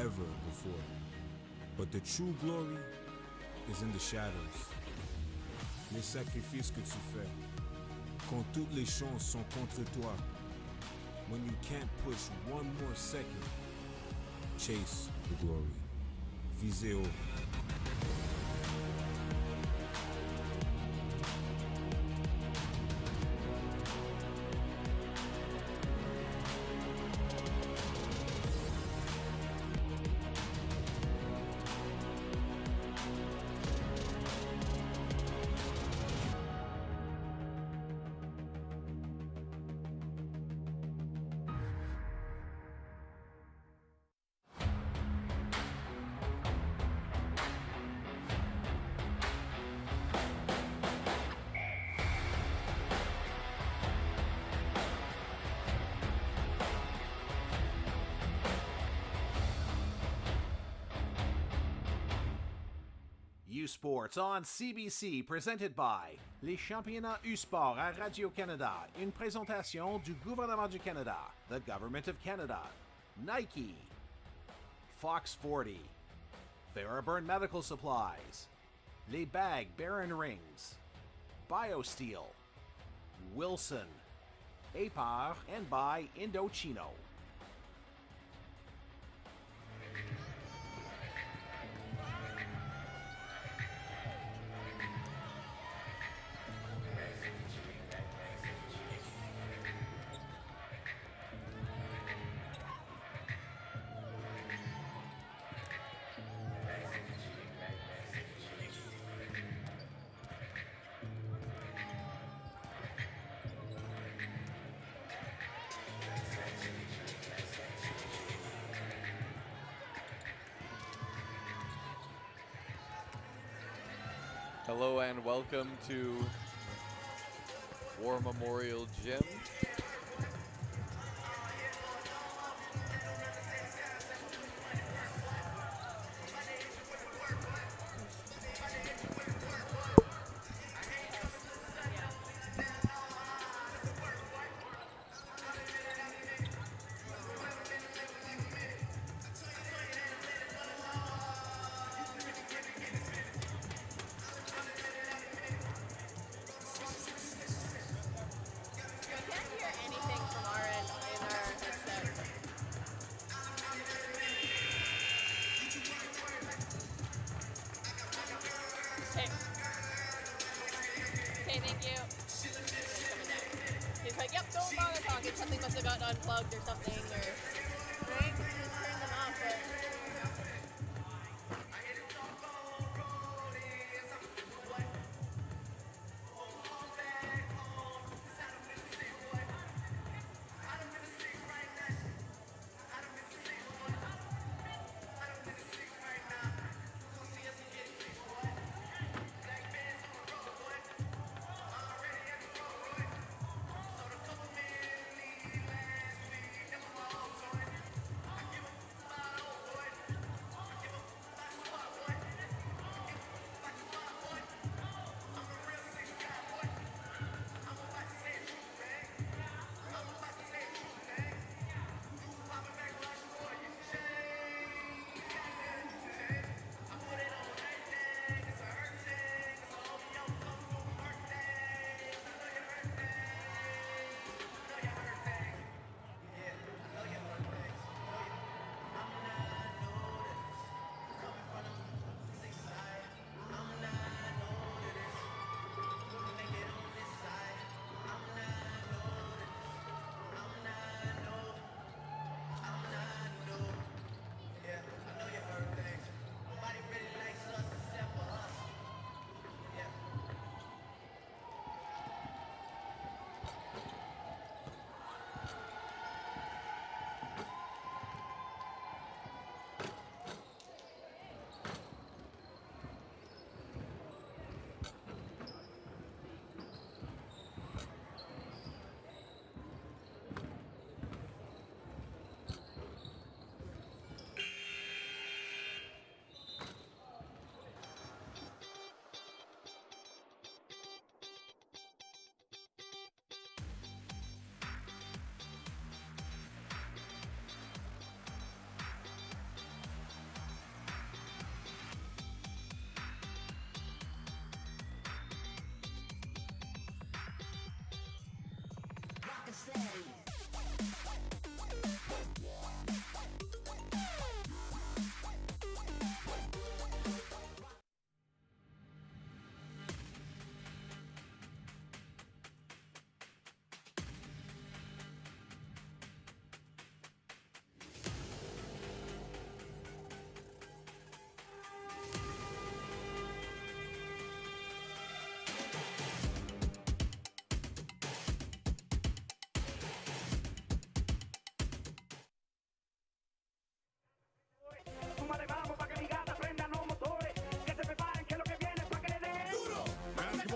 ever before. But the true glory is in the shadows. Les sacrifices que tu fais, quand toutes les chances sont contre toi. When you can't push one more second, chase the glory. Visez haut. U-Sports on CBC, presented by les championnats U-Sport à Radio-Canada, une présentation du gouvernement du Canada, the Government of Canada, Nike, Fox 40, Theraburn Medical Supplies, Les Bag Baron Rings, BioSteel, Wilson, APAR, and by Indochino. Hello and welcome to War Memorial Gym. Something must have gotten unplugged or something, or right? Just turn them off.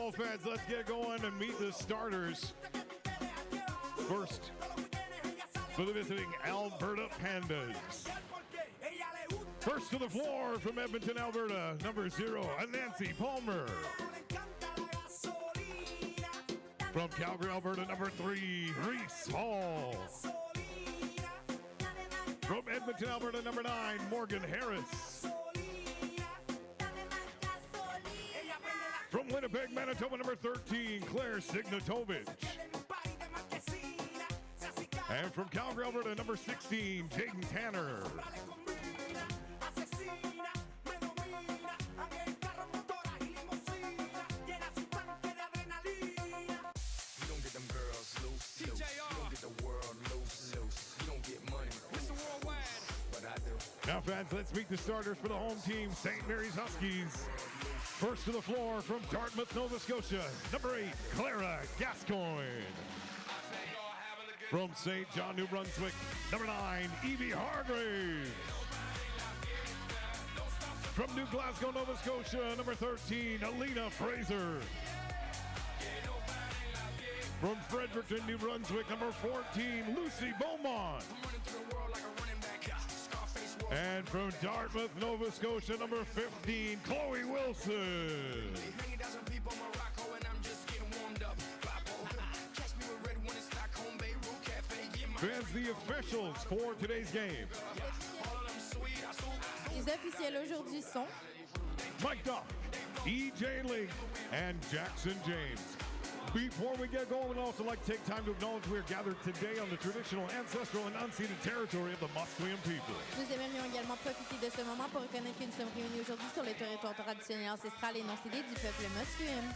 Well, fans, let's get going and meet the starters. First, for the visiting Alberta Pandas. First to the floor from Edmonton, Alberta, number 0, Nancy Palmer. From Calgary, Alberta, number 3, Reese Hall. From Edmonton, Alberta, number 9, Morgan Harris. From Winnipeg, Manitoba, number 13, Claire Signatovich. And from Calgary, Alberta, number 16, Jaden Tanner. Now, fans, let's meet the starters for the home team, St. Mary's Huskies. First to the floor from Dartmouth, Nova Scotia, number 8, Clara Gascoigne. From St. John, New Brunswick, number 9, Evie Hargraves. From New Glasgow, Nova Scotia, number 13, Alina Fraser. From Fredericton, New Brunswick, number 14, Lucy Beaumont. And from Dartmouth, Nova Scotia, number 15, Chloe Wilson. Fans, the officials for today's game. Les officiels aujourd'hui sont Mike Duff, E.J. Link, and Jackson James. Before we get going, we'd also like to take time to acknowledge we are gathered today on the traditional, ancestral, and unceded territory of the Musqueam people. Nous aimerions également profiter de ce moment pour reconnaître que nous sommes réunis aujourd'hui sur le territoire traditionnel ancestral et non cédé du peuple Musqueam.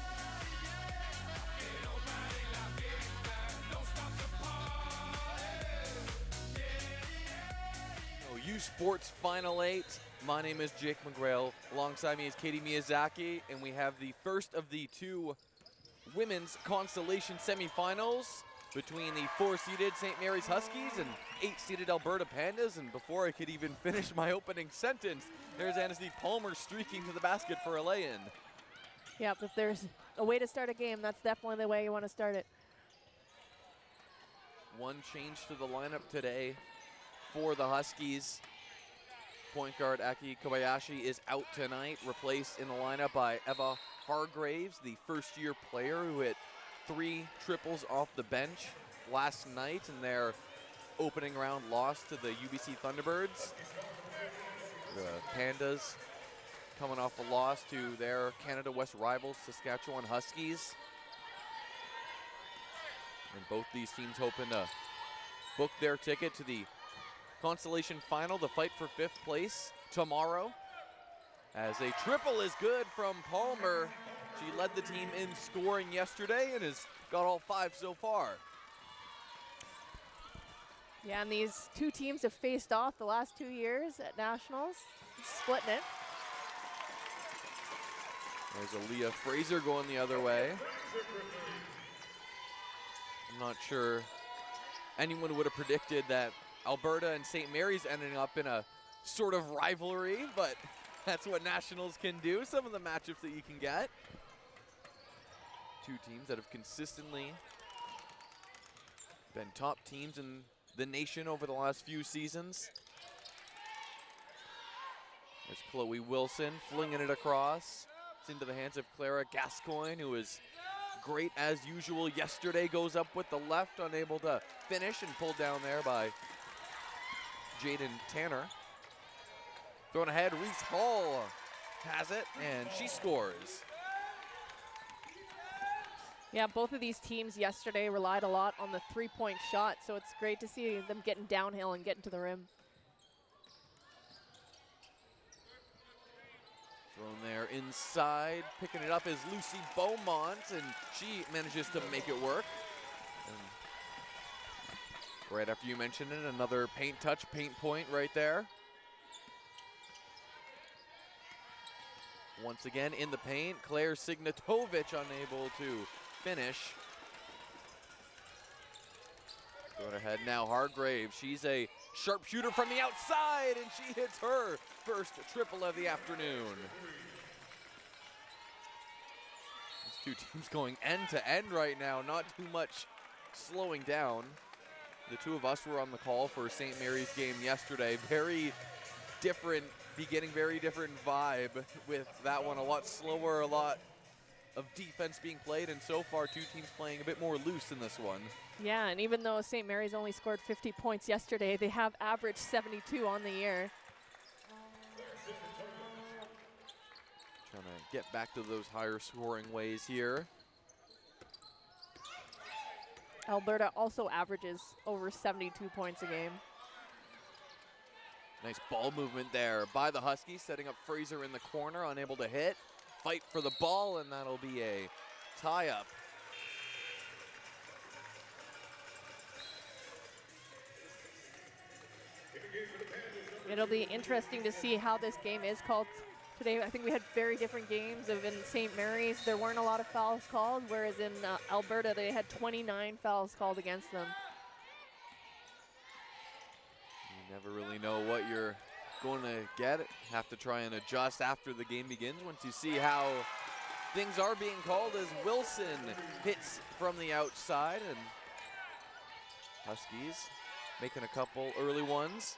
U Sports Final 8. My name is Jake McGrail. Alongside me is Katie Miyazaki, and we have the first of the 2 women's Consolation Semifinals between the 4-seeded St. Mary's Huskies and 8-seeded Alberta Pandas. And before I could even finish my opening sentence, there's Annecy Palmer streaking to the basket for a lay-in. Yep, if there's a way to start a game, that's definitely the way you want to start it. One change to the lineup today for the Huskies. Point guard Aki Kobayashi is out tonight, replaced in the lineup by Eva Hargraves, the first-year player who hit 3 triples off the bench last night in their opening round loss to the UBC Thunderbirds. The Pandas coming off a loss to their Canada West rivals, Saskatchewan Huskies. And both these teams hoping to book their ticket to the Consolation Final, the fight for 5th place tomorrow. As a triple is good from Palmer. She led the team in scoring yesterday and has got all 5 so far. Yeah, and these 2 teams have faced off the last 2 years at Nationals, splitting it. There's Aaliyah Fraser going the other way. I'm not sure anyone would have predicted that Alberta and St. Mary's ending up in a sort of rivalry, but that's what Nationals can do, some of the matchups that you can get. 2 teams that have consistently been top teams in the nation over the last few seasons. There's Chloe Wilson flinging it across. It's into the hands of Clara Gascoigne, who is great as usual yesterday. Goes up with the left, unable to finish, and pulled down there by Jaden Tanner. Thrown ahead, Reese Hall has it, and she scores. Yeah, both of these teams yesterday relied a lot on the 3-point shot, so it's great to see them getting downhill and getting to the rim. Thrown there inside, picking it up is Lucy Beaumont, and she manages to make it work. And right after you mentioned it, another paint touch, paint point right there. Once again in the paint, Claire Signatovich unable to finish. Going ahead now, Hargraves. She's a sharpshooter from the outside, and she hits her first triple of the afternoon. Two teams going end to end right now, not too much slowing down. The two of us were on the call for St. Mary's game yesterday. Very different beginning, very different vibe with that one. A lot slower, a lot of defense being played, and so far two teams playing a bit more loose in this one. Yeah, and even though St. Mary's only scored 50 points yesterday, they have averaged 72 on the year. Trying to get back to those higher scoring ways here. Alberta also averages over 72 points a game. Nice ball movement there by the Huskies, setting up Fraser in the corner, unable to hit. Fight for the ball, and that'll be a tie-up. It'll be interesting to see how this game is called today. I think we had very different games. In St. Mary's, there weren't a lot of fouls called, whereas in Alberta, they had 29 fouls called against them. You never really know what you're going to get. Have to try and adjust after the game begins once you see how things are being called as Wilson hits from the outside, and Huskies making a couple early ones.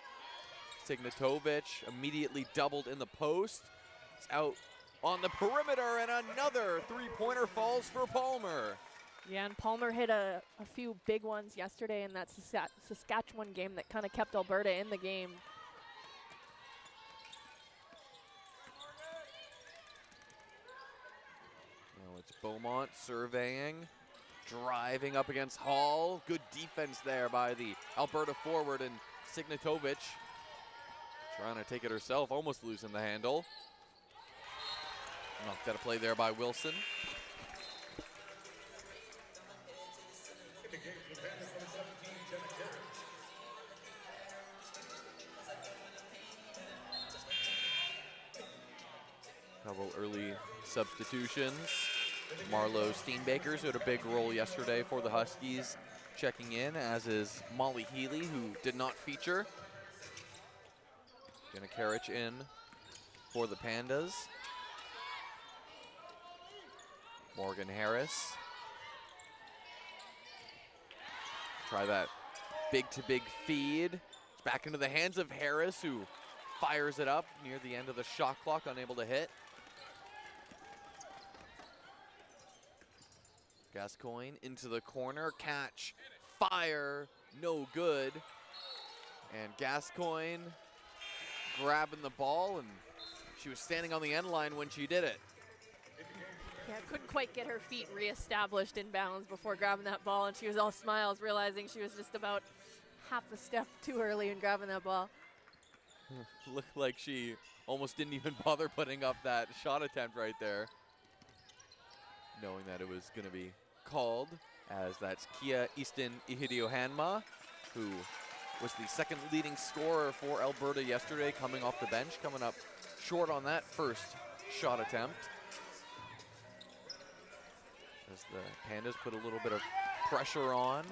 Signatovic immediately doubled in the post. It's out on the perimeter, and another three-pointer falls for Palmer. Yeah, and Palmer hit a few big ones yesterday in that Saskatchewan game that kind of kept Alberta in the game. Now it's Beaumont surveying, driving up against Hall. Good defense there by the Alberta forward, and Signatovic trying to take it herself, almost losing the handle. Knocked out a play there by Wilson. Couple early substitutions. Marlo Steenbakers, who had a big role yesterday for the Huskies, checking in, as is Molly Healy, who did not feature. Janikaric in for the Pandas. Morgan Harris. Try that big-to-big feed. It's back into the hands of Harris, who fires it up near the end of the shot clock, unable to hit. Gascoigne into the corner, catch, fire, no good. And Gascoigne grabbing the ball, and she was standing on the end line when she did it. Yeah, couldn't quite get her feet reestablished in bounds before grabbing that ball, and she was all smiles, realizing she was just about half a step too early in grabbing that ball. Looked like she almost didn't even bother putting up that shot attempt right there, knowing that it was going to be called, as that's Kia Easton Ihidiohanma, who was the second leading scorer for Alberta yesterday, coming off the bench, coming up short on that first shot attempt. As the Pandas put a little bit of pressure on.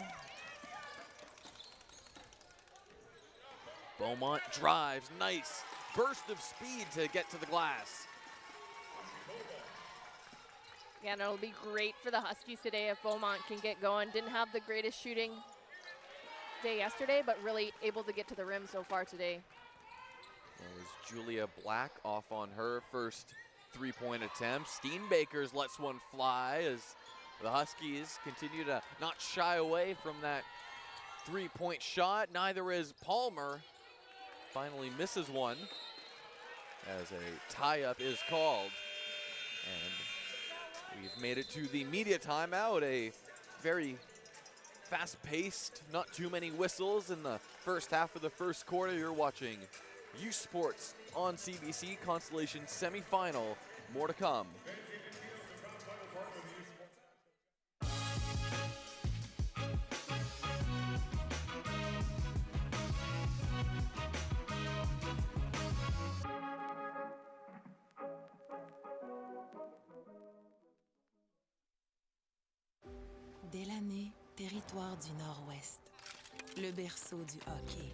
Beaumont drives, nice burst of speed to get to the glass. Yeah, and it'll be great for the Huskies today if Beaumont can get going. Didn't have the greatest shooting day yesterday, but really able to get to the rim so far today. That was Julia Black off on her first three-point attempt. Steenbakers lets one fly as the Huskies continue to not shy away from that three-point shot. Neither is Palmer. Finally misses one as a tie-up is called. And we've made it to the media timeout. A very fast-paced, not too many whistles in the first half of the first quarter. You're watching U Sports on CBC, Consolation Semifinal. More to come. Dès l'année, territoire du Nord-Ouest, le berceau du hockey.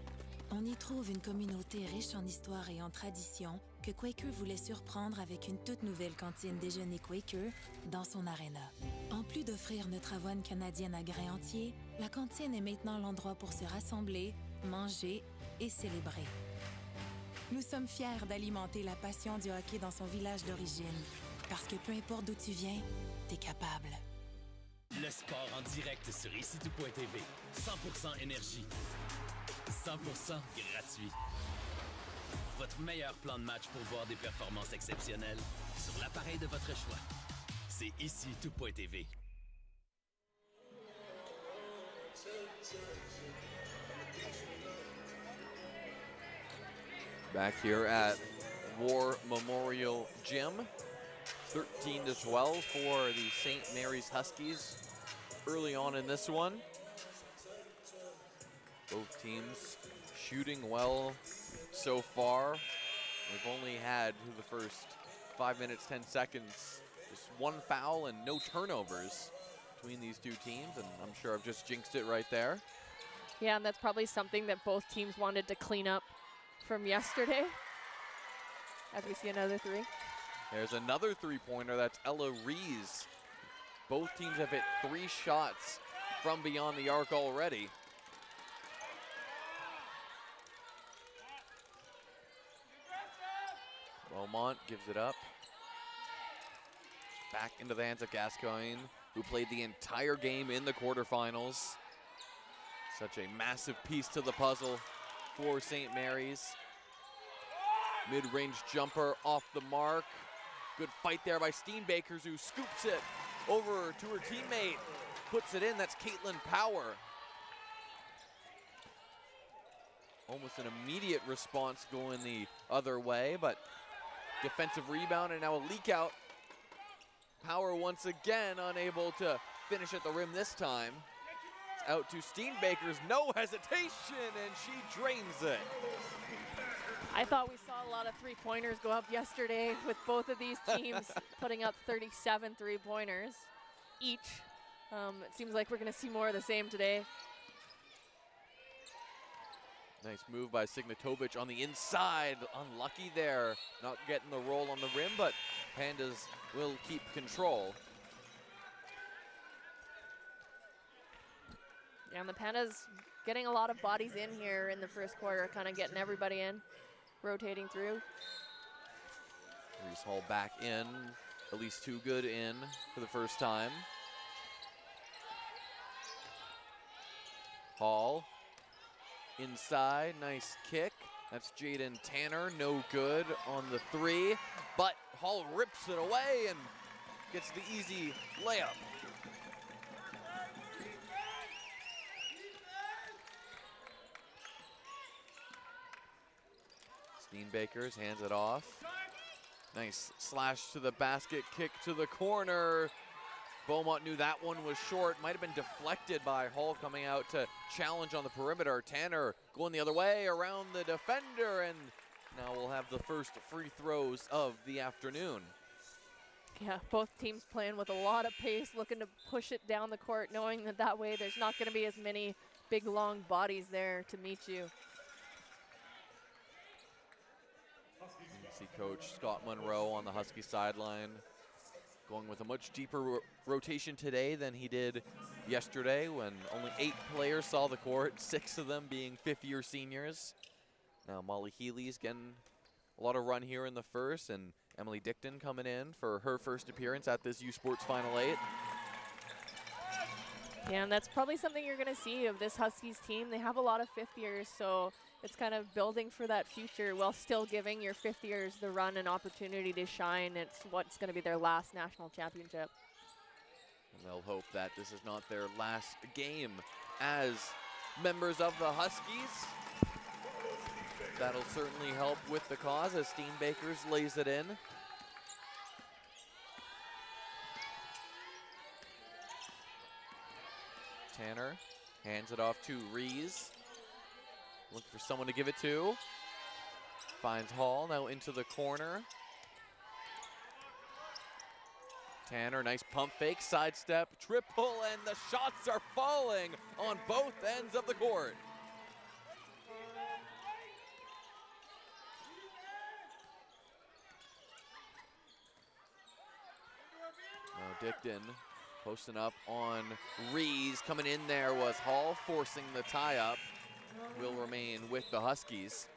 On y trouve une communauté riche en histoire et en tradition que Quaker voulait surprendre avec une toute nouvelle cantine déjeuner Quaker dans son aréna. En plus d'offrir notre avoine canadienne à grains entiers, la cantine est maintenant l'endroit pour se rassembler, manger et célébrer. Nous sommes fiers d'alimenter la passion du hockey dans son village d'origine, parce que peu importe d'où tu viens, t'es capable. Le sport en direct sur ici-tout.tv. 100% énergie. 100% gratuit. Votre meilleur plan de match pour voir des performances exceptionnelles sur l'appareil de votre choix. C'est ici-tout.tv. Back here at War Memorial Gym. 13-12 for the St. Mary's Huskies early on in this one. Both teams shooting well so far. We've only had, through the first 5 minutes, 10 seconds, just one foul and no turnovers between these two teams, and I'm sure I've just jinxed it right there. Yeah, and that's probably something that both teams wanted to clean up from yesterday. As we see another three. There's another three-pointer. That's Ella Rees. Both teams have hit 3 shots from beyond the arc already. Beaumont gives it up. Back into the hands of Gascoigne, who played the entire game in the quarterfinals. Such a massive piece to the puzzle for St. Mary's. Mid-range jumper off the mark. Good fight there by Steenbakers, who scoops it over to her teammate. Puts it in, that's Caitlin Power. Almost an immediate response going the other way, but defensive rebound and now a leak out. Power once again unable to finish at the rim this time. It's out to Steenbakers, no hesitation, and she drains it. I thought we saw a lot of three-pointers go up yesterday with both of these teams putting up 37 three-pointers each. It seems like we're going to see more of the same today. Nice move by Signatovic on the inside. Unlucky there, not getting the roll on the rim, but Pandas will keep control. Yeah, and the Pandas getting a lot of bodies in here in the first quarter, kind of getting everybody in, rotating through. Reese Hall back in, at least 2 good in for the first time. Hall inside, nice kick. That's Jaden Tanner, no good on the 3, but Hall rips it away and gets the easy layup. Steenbakers hands it off. Nice slash to the basket, kick to the corner. Beaumont knew that one was short. Might have been deflected by Hall coming out to challenge on the perimeter. Tanner going the other way around the defender, and now we'll have the first free throws of the afternoon. Yeah, both teams playing with a lot of pace, looking to push it down the court, knowing that that way there's not going to be as many big, long bodies there to meet you. See Coach Scott Monroe on the Husky sideline, going with a much deeper rotation today than he did yesterday when only 8 players saw the court, 6 of them being fifth-year seniors. Now Molly Healy's getting a lot of run here in the first, and Emily Dickton coming in for her first appearance at this U Sports Final 8. Yeah, and that's probably something you're going to see of this Huskies team. They have a lot of fifth years, so it's kind of building for that future while still giving your fifth years the run and opportunity to shine. It's what's going to be their last national championship. And they'll hope that this is not their last game as members of the Huskies. That'll certainly help with the cause as Steenbakers lays it in. Tanner hands it off to Rees. Looking for someone to give it to. Finds Hall, now into the corner. Tanner, nice pump fake, sidestep, triple, and the shots are falling on both ends of the court. Dickton posting up on Rees. Coming in there was Hall, forcing the tie-up. Will remain with the Huskies.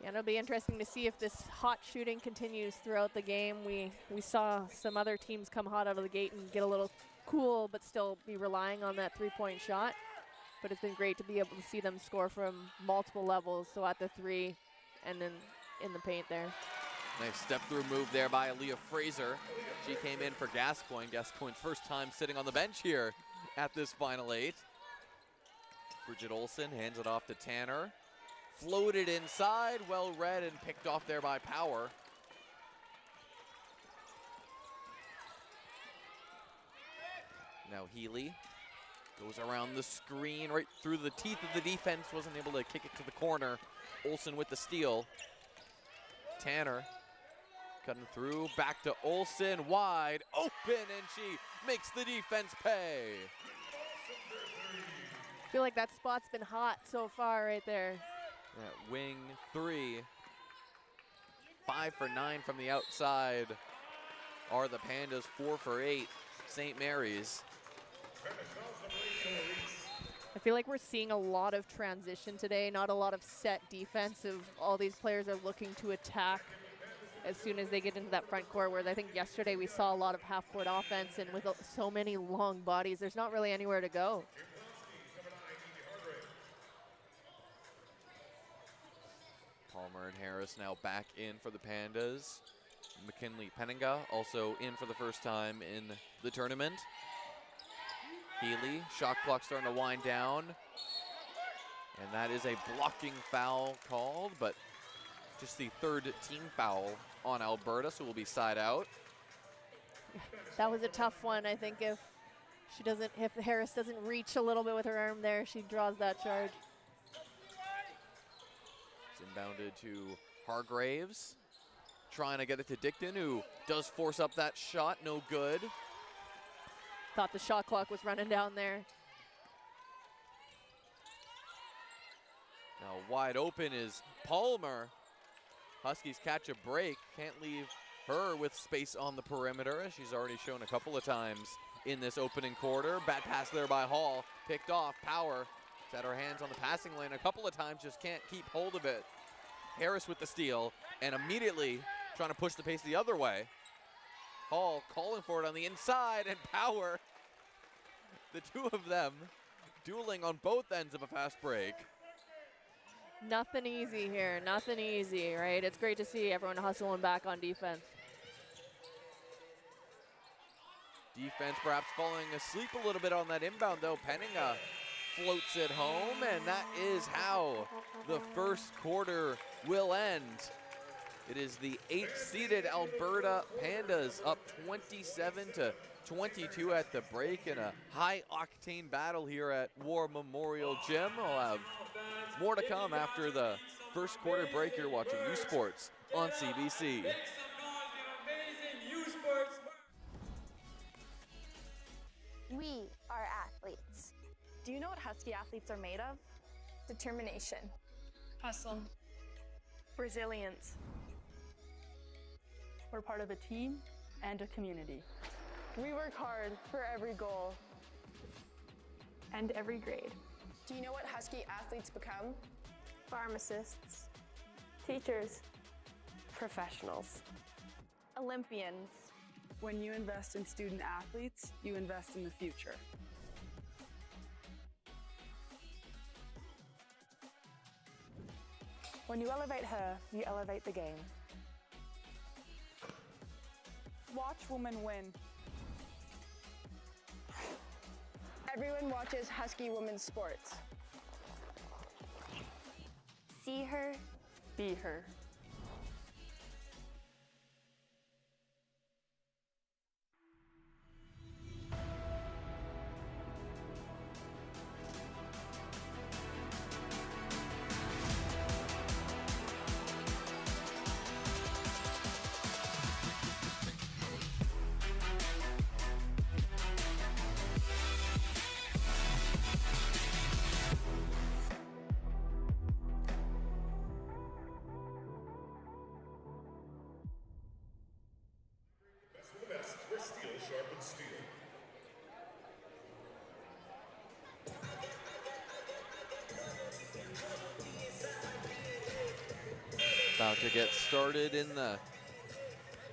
Yeah, it'll be interesting to see if this hot shooting continues throughout the game. We saw some other teams come hot out of the gate and get a little cool, but still be relying on that three-point shot. But it's been great to be able to see them score from multiple levels, so at the three and then in the paint there. Nice step-through move there by Aaliyah Fraser. She came in for Gascoigne. Gascoigne's first time sitting on the bench here at this Final Eight. Bridget Olsen hands it off to Tanner. Floated inside, well read and picked off there by Power. Now Healy goes around the screen, right through the teeth of the defense, wasn't able to kick it to the corner. Olsen with the steal. Tanner cutting through, back to Olsen, wide open, and she makes the defense pay. I feel like that spot's been hot so far right there. That wing three. 5 for 9 from the outside are the Pandas. 4 for 8, St. Mary's. I feel like we're seeing a lot of transition today, not a lot of set defense. All these players are looking to attack as soon as they get into that front court, whereas I think yesterday we saw a lot of half-court offense, and with so many long bodies, there's not really anywhere to go. Palmer and Harris now back in for the Pandas. McKinley Penninga also in for the first time in the tournament. Healy, shot clock starting to wind down. And that is a blocking foul called, but just the third team foul on Alberta, so we'll be side out. That was a tough one. I think if Harris doesn't reach a little bit with her arm there, she draws that charge. It's inbounded to Hargraves, trying to get it to Dickton, who does force up that shot, no good. Thought the shot clock was running down there. Now wide open is Palmer. Huskies catch a break, can't leave her with space on the perimeter, as she's already shown a couple of times in this opening quarter. Bad pass there by Hall, picked off. Power had her hands on the passing lane a couple of times, just can't keep hold of it. Harris with the steal, and immediately trying to push the pace the other way. Hall calling for it on the inside, and Power. The two of them dueling on both ends of a fast break. Nothing easy here, nothing easy, right? It's great to see everyone hustling back on defense. Defense perhaps falling asleep a little bit on that inbound, though. Penninga floats it home, and that is how the first quarter will end. It is the 8th-seeded Alberta Pandas up 27-22 at the break in a high-octane battle here at War Memorial Gym. We'll have more to come after the first quarter break. You're watching U Sports on CBC. We are athletes. Do you know what Husky athletes are made of? Determination. Hustle. Resilience. We're part of a team and a community. We work hard for every goal. And every grade. Do you know what Husky athletes become? Pharmacists. Teachers. Professionals. Olympians. When you invest in student athletes, you invest in the future. When you elevate her, you elevate the game. Watch women win. Everyone watches Husky women's sports. See her, Be her. About to get started in the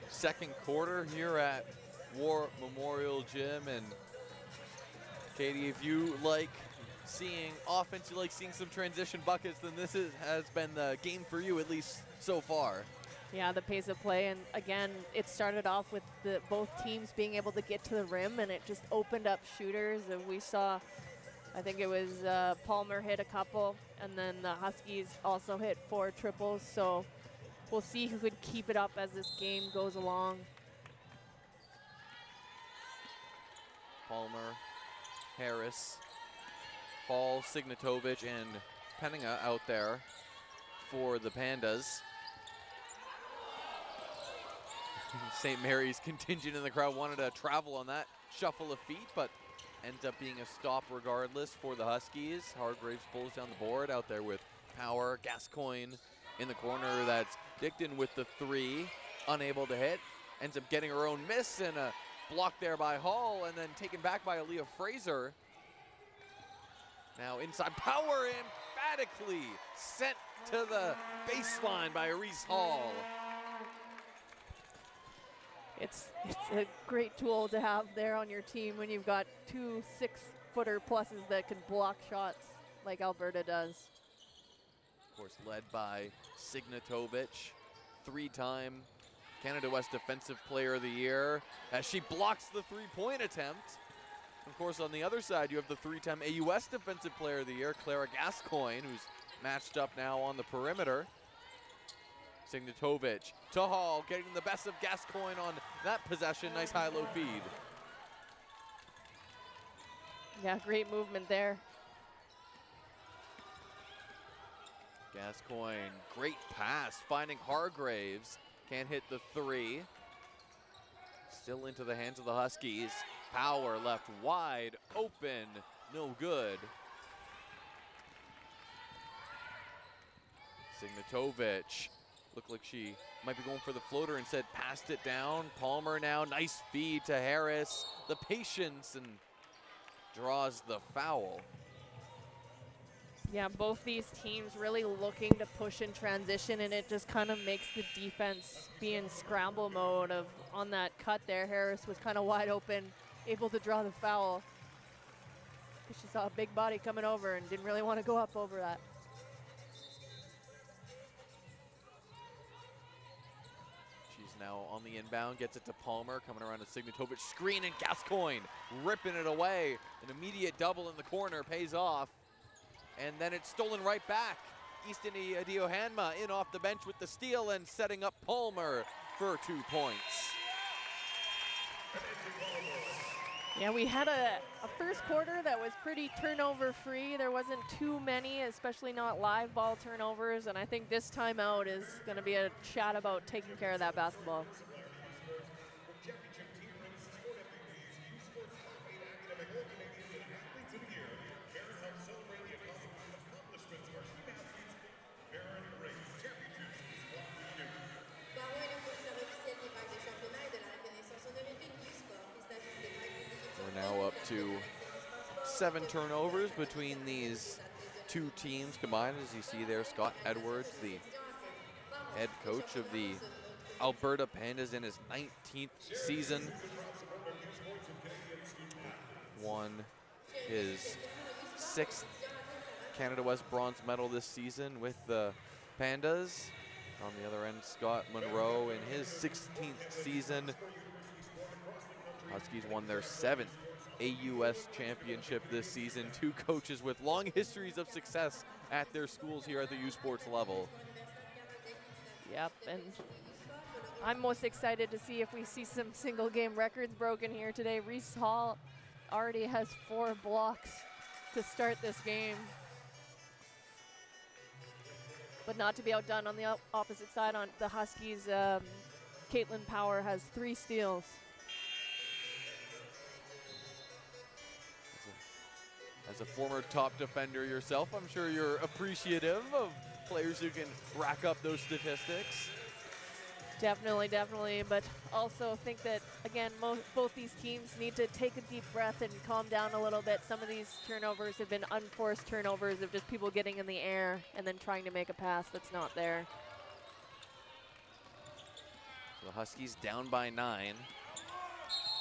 second quarter here at War Memorial Gym. And Katie, if you like seeing offense, you like seeing some transition buckets, then this has been the game for you, at least so far. Yeah, the pace of play, and again, it started off with both teams being able to get to the rim, and it just opened up shooters. And we saw, I think it was Palmer hit a couple, and then the Huskies also hit 4 triples. So we'll see who could keep it up as this game goes along. Palmer, Harris, Paul, Signatovic, and Penninga out there for the Pandas. St. Mary's contingent in the crowd wanted to travel on that shuffle of feet, but ends up being a stop regardless for the Huskies. Hargraves pulls down the board out there with power. Gascoigne in the corner. That's Dickton with the 3, unable to hit. Ends up getting her own miss, and a block there by Hall, and then taken back by Aaliyah Fraser. Now inside, power emphatically sent to the baseline by Reese Hall. It's a great tool to have there on your team when you've got 2 6-footer pluses that can block shots like Alberta does. Of course, led by Signatovic, 3-time Canada West Defensive Player of the Year, as she blocks the 3-point attempt. Of course, on the other side, you have the 3-time AUS Defensive Player of the Year, Clara Gascoigne, who's matched up now on the perimeter. Signatovic to Hall, getting the best of Gascoigne on that possession. Nice high-low feed. Yeah, great movement there. Gascoigne, great pass, finding Hargraves. Can't hit the 3. Still into the hands of the Huskies. Power left wide open, no good. Signatovic. Looked like she might be going for the floater, instead passed it down. Palmer now, nice feed to Harris. The patience, and draws the foul. Yeah, both these teams really looking to push in transition, and it just kind of makes the defense be in scramble mode. On that cut there, Harris was kind of wide open, able to draw the foul. She saw a big body coming over and didn't really want to go up over that. Now on the inbound, gets it to Palmer, coming around to Signatovic, screen, and Gascoigne ripping it away. An immediate double in the corner pays off, and then it's stolen right back. Easton Adiohanma in off the bench with the steal, and setting up Palmer for 2 points. Yeah, we had a first quarter that was pretty turnover free. There wasn't too many, especially not live ball turnovers, and I think this timeout is going to be a chat about taking care of that basketball. We're now up to 7 turnovers between these 2 teams combined. As you see there, Scott Edwards, the head coach of the Alberta Pandas in his 19th season, won his 6th Canada West bronze medal this season with the Pandas. On the other end, Scott Monroe in his 16th season. Huskies won their 7th AUS championship this season. 2 coaches with long histories of success at their schools here at the U Sports level. Yep, and I'm most excited to see if we see some single game records broken here today. Reese Hall already has 4 blocks to start this game. But not to be outdone on the opposite side, on the Huskies, Caitlin Power has 3 steals. As a former top defender yourself, I'm sure you're appreciative of players who can rack up those statistics. Definitely, but also think that, again, both these teams need to take a deep breath and calm down a little bit. Some of these turnovers have been unforced turnovers of just people getting in the air and then trying to make a pass that's not there. The Huskies down by 9.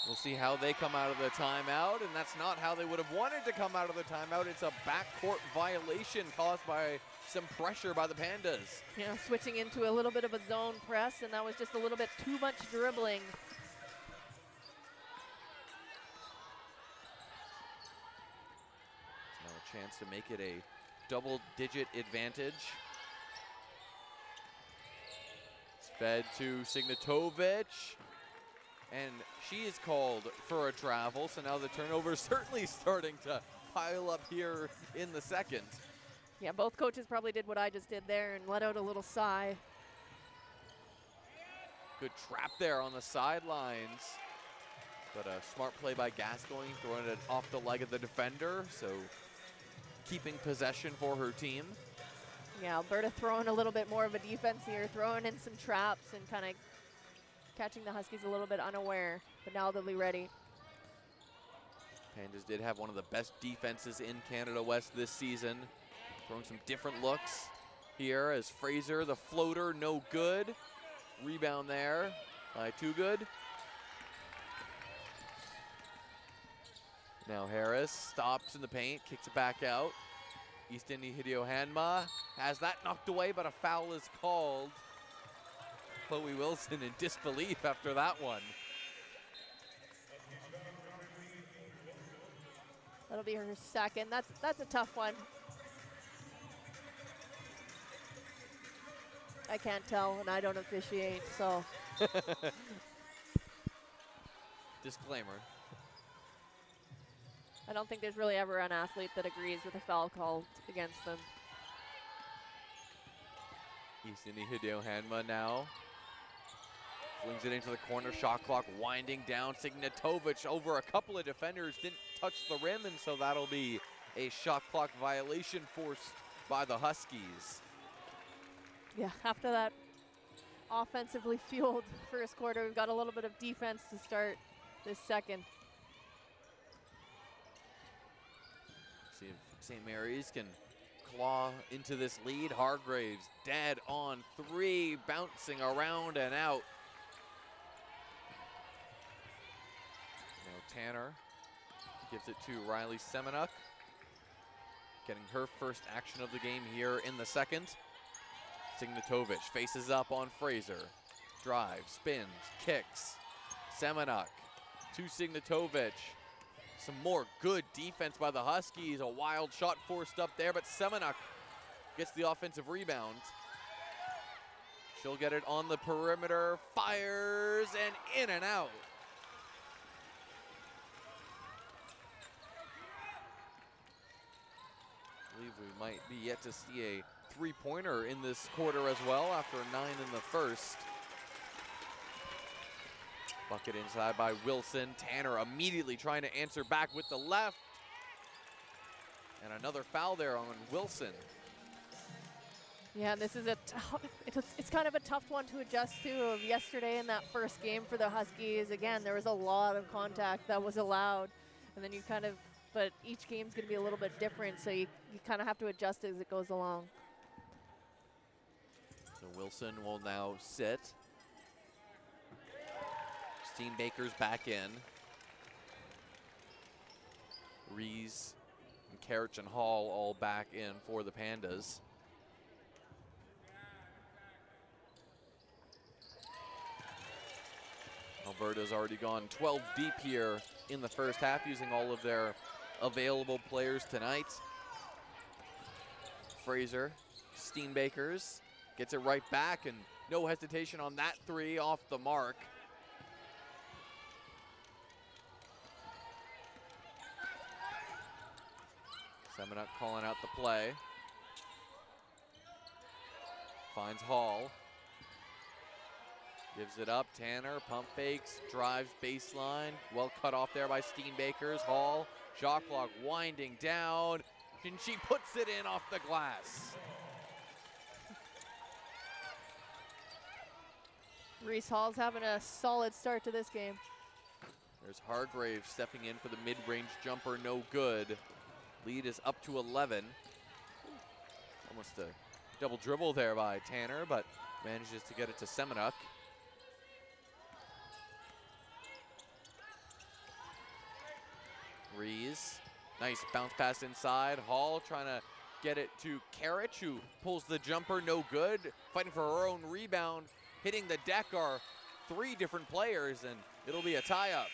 We'll see how they come out of the timeout, and that's not how they would have wanted to come out of the timeout. It's a backcourt violation caused by some pressure by the Pandas. Yeah, switching into a little bit of a zone press, and that was just a little bit too much dribbling. Now a chance to make it a double-digit advantage. It's fed to Signatovic, and she is called for a travel, so now the turnover is certainly starting to pile up here in the second. Yeah, both coaches probably did what I just did there and let out a little sigh. Good trap there on the sidelines. But a smart play by Gascoigne, throwing it off the leg of the defender, so keeping possession for her team. Yeah, Alberta throwing a little bit more of a defense here, throwing in some traps and kind of catching the Huskies a little bit unaware, but now they'll be ready. Pandas did have one of the best defenses in Canada West this season. Throwing some different looks here as Fraser, the floater, no good. Rebound there by Too Good. Now Harris stops in the paint, kicks it back out. Eastini Hideo-Hanma has that knocked away, but a foul is called. Chloe Wilson in disbelief after that one. That'll be her second. That's a tough one. I can't tell, and I don't officiate, so. Disclaimer. I don't think there's really ever an athlete that agrees with a foul called against them. Eastini Hideo-Hanma now. Flings it into the corner, shot clock winding down. Signatovic over a couple of defenders, didn't touch the rim, and so that'll be a shot clock violation forced by the Huskies. Yeah, after that offensively fueled first quarter, we've got a little bit of defense to start this second. See if St. Mary's can claw into this lead. Hargraves dead on 3, bouncing around and out. Now Tanner gives it to Riley Semenuk, getting her first action of the game here in the second. Signatovic faces up on Fraser. Drives, spins, kicks. Semenuk to Signatovic. Some more good defense by the Huskies. A wild shot forced up there, but Semenuk gets the offensive rebound. She'll get it on the perimeter, fires, and in and out. I believe we might be yet to see a three-pointer in this quarter as well after a 9 in the first. Bucket inside by Wilson. Tanner immediately trying to answer back with the left. And another foul there on Wilson. Yeah, this is it's kind of a tough one to adjust to. Of yesterday in that first game for the Huskies, again, there was a lot of contact that was allowed. And then you kind of, but each game's gonna be a little bit different, so you kind of have to adjust as it goes along. So Wilson will now sit. Steenbaker's back in. Rees and Karich and Hall all back in for the Pandas. Alberta's already gone 12 deep here in the first half, using all of their available players tonight. Fraser, Steenbakers, gets it right back, and no hesitation on that 3 off the mark. Semenuk calling out the play. Finds Hall. Gives it up. Tanner, pump fakes, drives baseline. Well cut off there by Steenbakers. Hall, shot clock winding down, and she puts it in off the glass. Reese Hall's having a solid start to this game. There's Hargraves stepping in for the mid-range jumper, no good. Lead is up to 11. Almost a double dribble there by Tanner, but manages to get it to Semenuk. Rees, nice bounce pass inside. Hall trying to get it to Karich, who pulls the jumper, no good. Fighting for her own rebound. Hitting the deck are 3 different players, and it'll be a tie-up.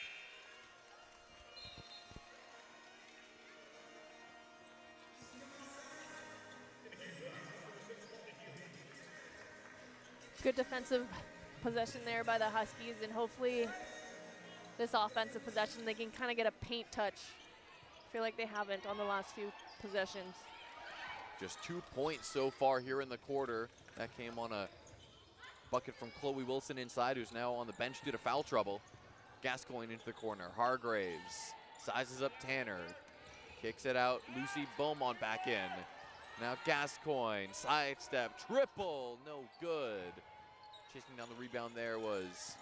Good defensive possession there by the Huskies, and hopefully this offensive possession they can kind of get a paint touch. I feel like they haven't on the last few possessions. Just 2 points so far here in the quarter. That came on a bucket from Chloe Wilson inside, who's now on the bench due to foul trouble. Gascoigne into the corner. Hargraves sizes up Tanner. Kicks it out. Lucy Beaumont back in. Now Gascoigne, sidestep, triple, no good. Chasing down the rebound there was,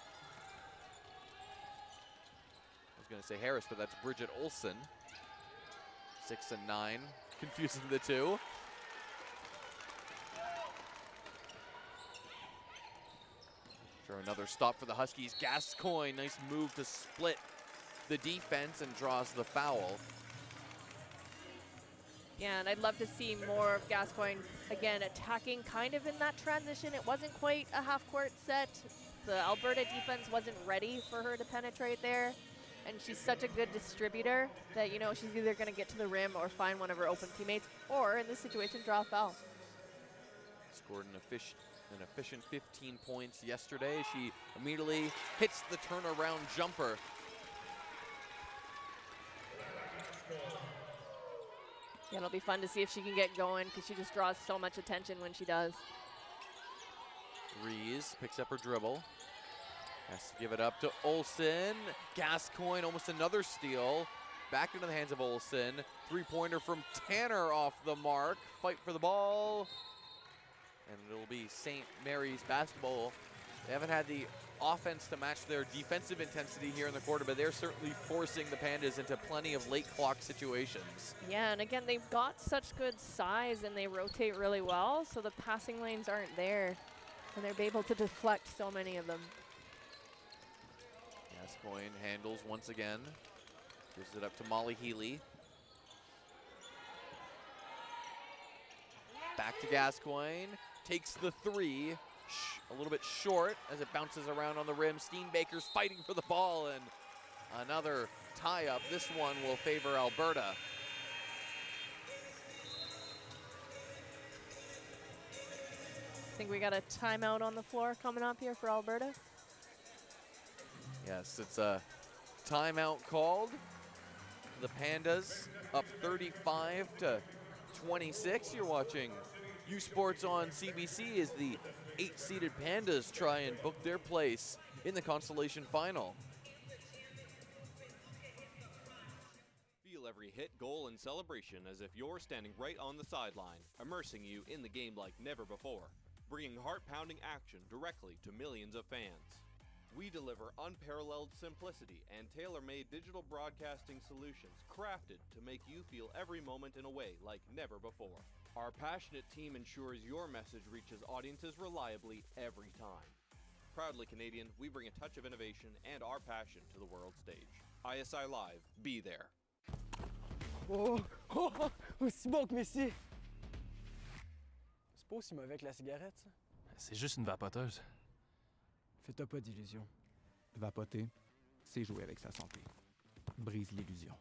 I was gonna say Harris, but that's Bridget Olsen. 6 and 9, confusing the two. For another stop for the Huskies. Gascoigne, nice move to split the defense and draws the foul. Yeah, and I'd love to see more of Gascoigne, again, attacking kind of in that transition. It wasn't quite a half-court set. The Alberta defense wasn't ready for her to penetrate there. And she's such a good distributor that, you know, she's either going to get to the rim or find one of her open teammates, or in this situation, draw a foul. Scored an efficient 15 points yesterday. She immediately hits the turnaround jumper. Yeah, it'll be fun to see if she can get going, because she just draws so much attention when she does. Rees picks up her dribble. Has to give it up to Olsen. Gascoigne, almost another steal. Back into the hands of Olsen. 3-pointer from Tanner off the mark. Fight for the ball. And it'll be St. Mary's basketball. They haven't had the offense to match their defensive intensity here in the quarter, but they're certainly forcing the Pandas into plenty of late clock situations. Yeah, and again, they've got such good size and they rotate really well, so the passing lanes aren't there, and they're able to deflect so many of them. Gascoigne handles once again. Gives it up to Molly Healy. Back to Gascoigne. Takes the 3. A little bit short as it bounces around on the rim. Steenbaker's fighting for the ball, and another tie-up. This one will favor Alberta. I think we got a timeout on the floor coming up here for Alberta. Yes, it's a timeout called. The Pandas up 35-26. You're watching U Sports on CBC as the 8-seeded Pandas try and book their place in the Consolation Final. Feel every hit, goal, and celebration as if you're standing right on the sideline, immersing you in the game like never before, bringing heart-pounding action directly to millions of fans. We deliver unparalleled simplicity and tailor-made digital broadcasting solutions crafted to make you feel every moment in a way like never before. Our passionate team ensures your message reaches audiences reliably every time. Proudly Canadian, we bring a touch of innovation and our passion to the world stage. ISI Live, be there. Oh, smoke, Messi! C'est pas aussi mauvais que la cigarette, ça? C'est juste une vapoteuse. Fais-toi pas d'illusions. Vapoter, c'est jouer avec sa santé. Brise l'illusion.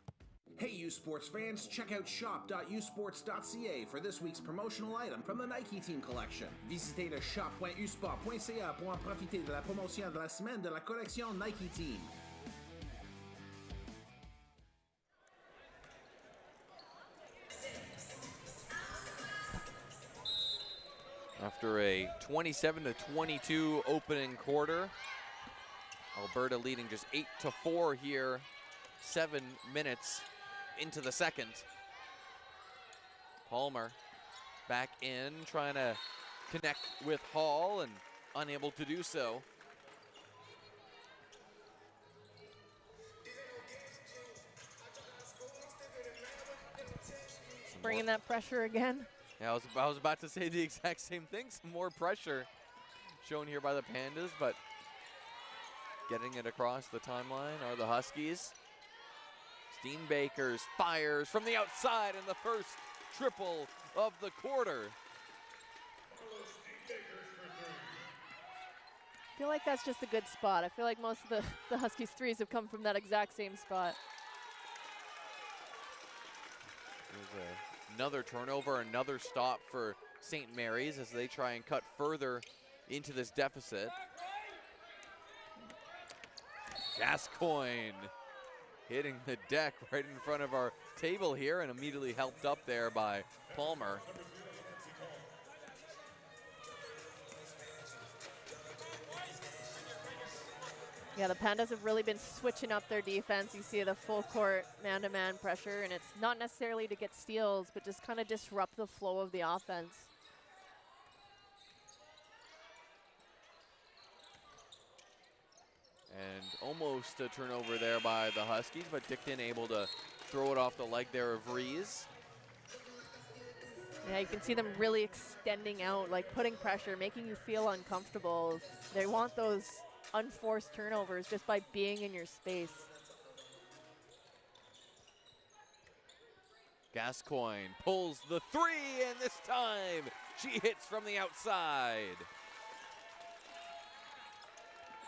Hey U Sports fans, check out shop.usports.ca for this week's promotional item from the Nike Team Collection. Visitez le shop.usport.ca pour en profiter de la promotion de la semaine de la collection Nike Team. After a 27-22 opening quarter, Alberta leading just 8-4 here, 7 minutes into the second. Palmer back in, trying to connect with Hall and unable to do so. Bringing that pressure again. Yeah, I was about to say the exact same thing. Some more pressure shown here by the Pandas, but getting it across the timeline are the Huskies. Steenbakers fires from the outside in the first triple of the quarter. I feel like that's just a good spot. I feel like most of the Huskies threes have come from that exact same spot. There's another turnover, another stop for St. Mary's as they try and cut further into this deficit. Gascoigne hitting the deck right in front of our table here and immediately helped up there by Palmer. Yeah, the Pandas have really been switching up their defense. You see the full court man-to-man pressure, and it's not necessarily to get steals, but just kind of disrupt the flow of the offense. And almost a turnover there by the Huskies, but Dickton able to throw it off the leg there of Rees. Yeah, you can see them really extending out, like putting pressure, making you feel uncomfortable. They want those unforced turnovers just by being in your space. Gascoigne pulls the three, and this time she hits from the outside.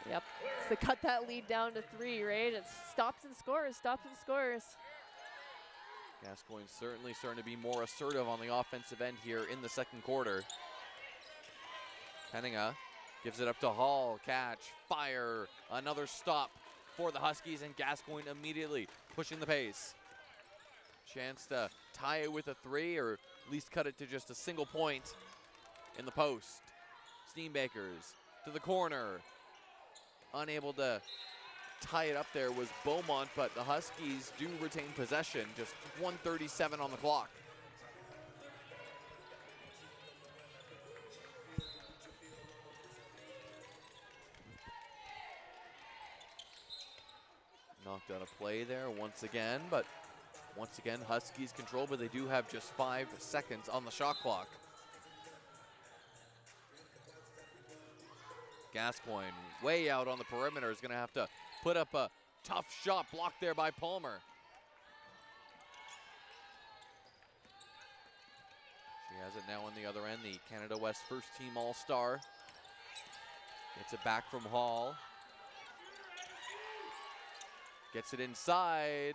Yep, so cut that lead down to 3, right? It stops and scores, stops and scores. Gascoigne certainly starting to be more assertive on the offensive end here in the second quarter. Henninga gives it up to Hall, catch, fire, another stop for the Huskies, and Gascoigne immediately pushing the pace. Chance to tie it with a 3 or at least cut it to just a single point in the post. Steenbakers to the corner. Unable to tie it up there was Beaumont, but the Huskies do retain possession. Just 1:37 on the clock. Knocked out a play there once again, but once again Huskies control, but they do have just 5 seconds on the shot clock. Gascoigne way out on the perimeter is going to have to put up a tough shot blocked there by Palmer. She has it now on the other end, the Canada West first team All-Star. Gets it back from Hall. Gets it inside,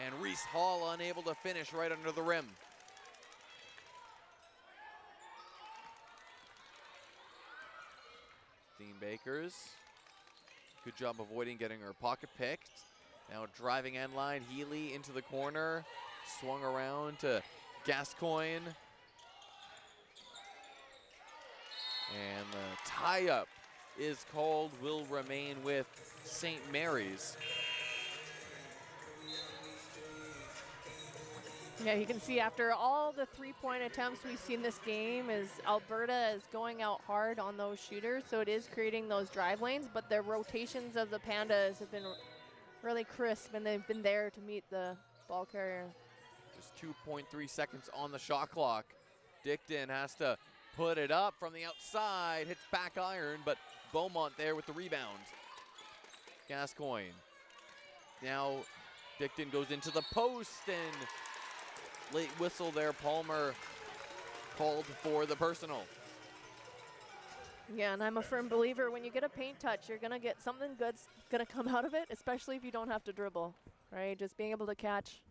and Reese Hall unable to finish right under the rim. Steenbakers, good job avoiding getting her pocket picked. Now driving end line, Healy into the corner, swung around to Gascoigne. And the tie-up is called, will remain with St. Mary's. Yeah, you can see after all the three-point attempts we've seen this game is Alberta is going out hard on those shooters, so it is creating those drive lanes, but the rotations of the Pandas have been really crisp, and they've been there to meet the ball carrier. Just 2.3 seconds on the shot clock. Dickton has to put it up from the outside, hits back iron, but Beaumont there with the rebound. Gascoigne. Now Dickton goes into the post, and late whistle there, Palmer called for the personal. Yeah, and I'm a firm believer when you get a paint touch, you're going to get something good's going to come out of it, especially if you don't have to dribble, right? Just being able to catch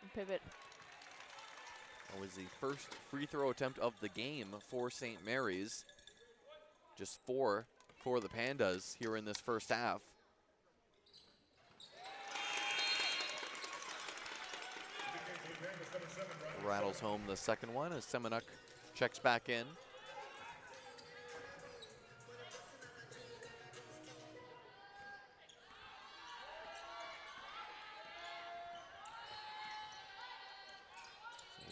and pivot. That was the first free throw attempt of the game for St. Mary's. Just 4 for the Pandas here in this first half. Rattles home the second one as Semenuk checks back in.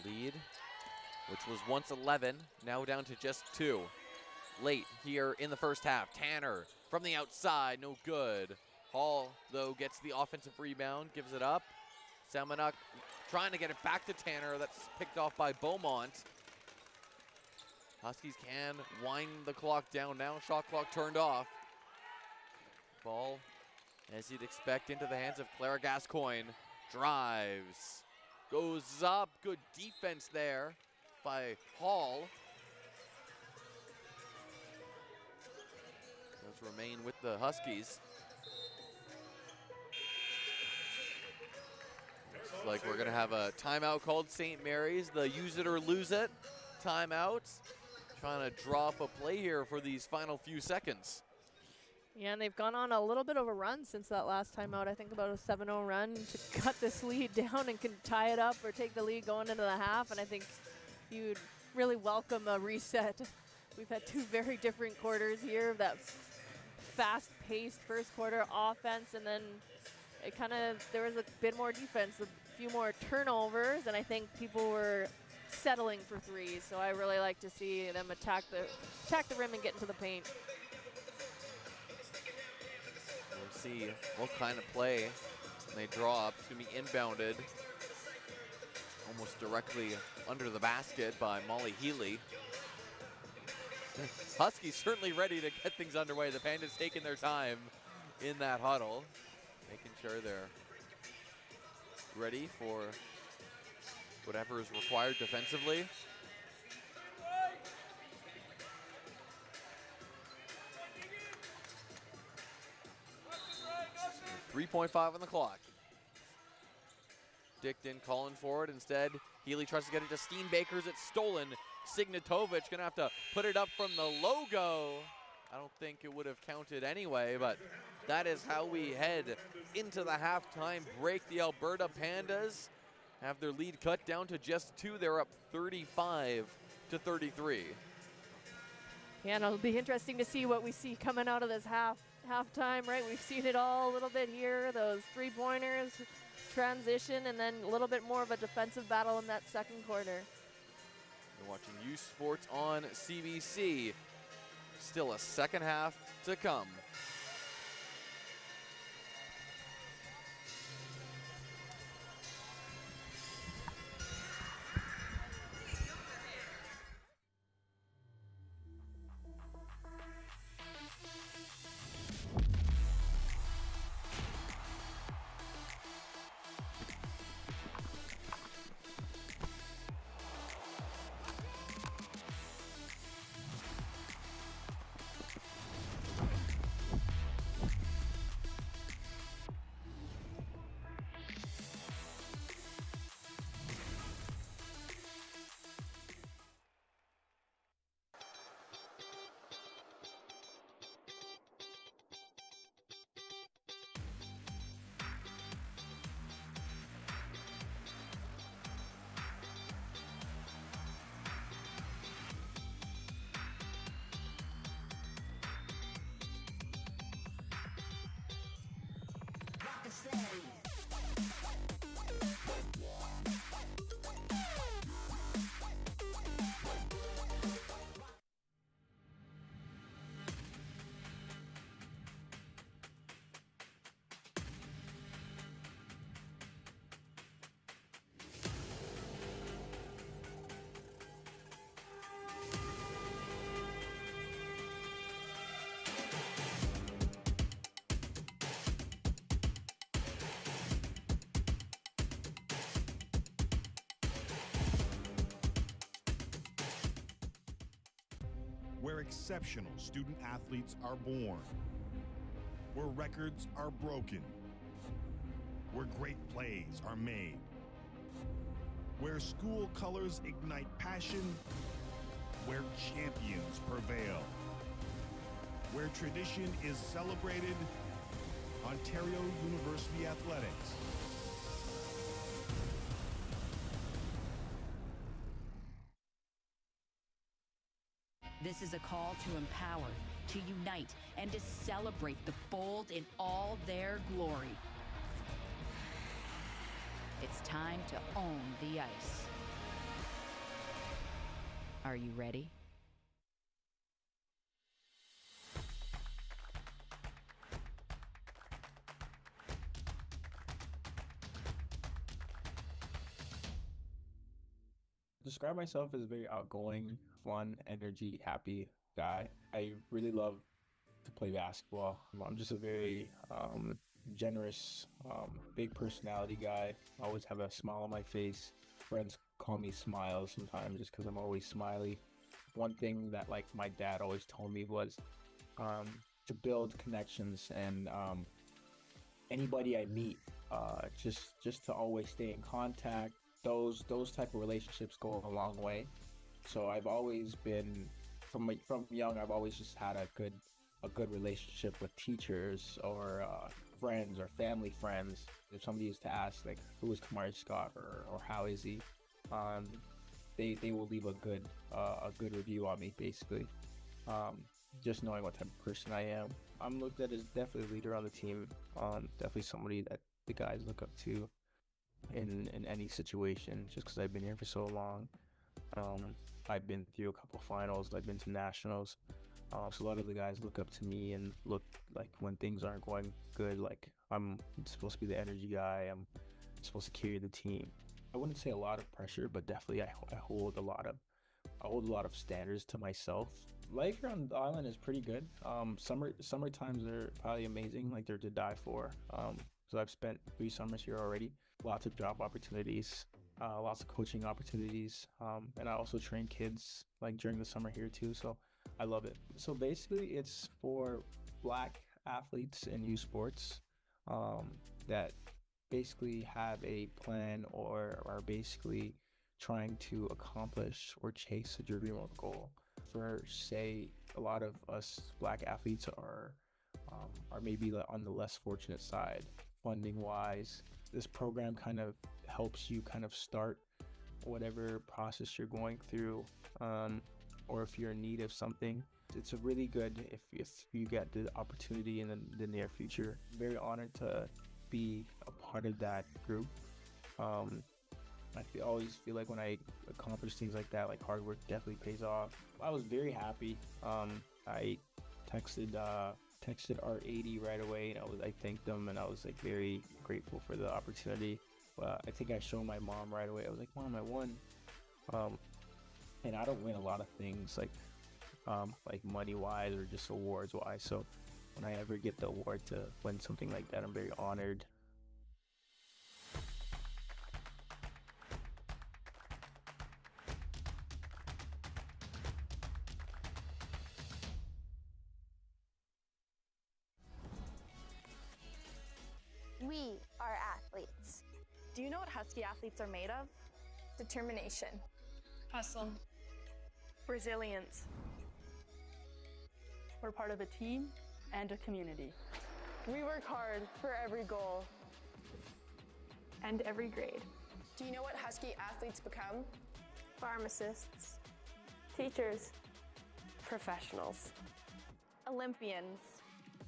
Lead, which was once 11, now down to just 2. Late here in the first half. Tanner from the outside, no good. Hall, though, gets the offensive rebound, gives it up. Semenuk trying to get it back to Tanner. That's picked off by Beaumont. Huskies can wind the clock down now. Shot clock turned off. Ball, as you'd expect, into the hands of Clara Gascoigne. Drives, goes up. Good defense there by Hall. Does remain with the Huskies. Looks like we're gonna have a timeout called St. Mary's. The use it or lose it timeout. Trying to draw up a play here for these final few seconds. Yeah, and they've gone on a little bit of a run since that last timeout. I think about a 7-0 run to cut this lead down and can tie it up or take the lead going into the half. And I think you'd really welcome a reset. We've had two very different quarters here. That fast-paced first quarter offense, and then it there was a bit more defense, a few more turnovers, and I think people were settling for threes. So I really like to see them attack the rim and get into the paint. We'll see what kind of play when they draw up. It's going to be inbounded almost directly under the basket by Molly Healy. Huskies certainly ready to get things underway. The Pandas taking their time in that huddle, making sure they're ready for whatever is required defensively. 3.5 on the clock. Dickton calling for it. Instead, Healy tries to get it to Steenbakers. It's stolen. Signatovic gonna have to put it up from the logo. I don't think it would have counted anyway, but that is how we head into the halftime break. The Alberta Pandas have their lead cut down to just 2. They're up 35-33. Yeah, and it'll be interesting to see what we see coming out of this halftime, right? We've seen it all a little bit here, those three-pointers, transition, and then a little bit more of a defensive battle in that second quarter. You're watching U Sports on CBC. Still a second half to come. Where exceptional student athletes are born, where records are broken, where great plays are made, where school colors ignite passion, where champions prevail, where tradition is celebrated, Ontario University Athletics. This is a call to empower, to unite, and to celebrate the bold in all their glory. It's time to own the ice. Are you ready? describe myself as a very outgoing, fun, energy, happy guy. I really love to play basketball. I'm just a very generous, big personality guy. I always have a smile on my face. Friends call me Smile sometimes just because I'm always smiley. One thing that like my dad always told me was to build connections and anybody I meet, just to always stay in contact. Those type of relationships go a long way. So I've always been from young. I've always just had a good relationship with teachers or friends or family friends. If somebody used to ask like who is Kamari Scott or how is he, they will leave a good review on me basically. Just knowing what type of person I am. I'm looked at as definitely a leader on the team. Definitely somebody that the guys look up to in any situation, just because I've been here for so long. I've been through a couple finals. I've been to nationals. So a lot of the guys look up to me and look like when things aren't going good, like I'm supposed to be the energy guy. I'm supposed to carry the team. I wouldn't say a lot of pressure, but definitely I hold a lot of standards to myself. Life here on the island is pretty good. Summer times are probably amazing, like they're to die for. So I've spent 3 summers here already. Lots of job opportunities, lots of coaching opportunities, and I also train kids like during the summer here too. So I love it. So basically, it's for Black athletes in youth sports that basically have a plan or are basically trying to accomplish or chase a dream or goal. For say, a lot of us Black athletes are maybe on the less fortunate side, funding wise. This program kind of helps you kind of start whatever process you're going through, or if you're in need of something. It's a really good if you get the opportunity in the near future. Very honored to be a part of that group. I always feel like when I accomplish things like that, like hard work definitely pays off. I was very happy. I texted R80 right away, and I thanked them, and I was like very grateful for the opportunity. But I think I showed my mom right away. I was like, Mom, I won. And I don't win a lot of things like money wise or just awards wise. So when I ever get the award to win something like that, I'm very honored. We are athletes. Do you know what Husky athletes are made of? Determination. Hustle. Resilience. We're part of a team and a community. We work hard for every goal. And every grade. Do you know what Husky athletes become? Pharmacists. Teachers. Professionals. Olympians.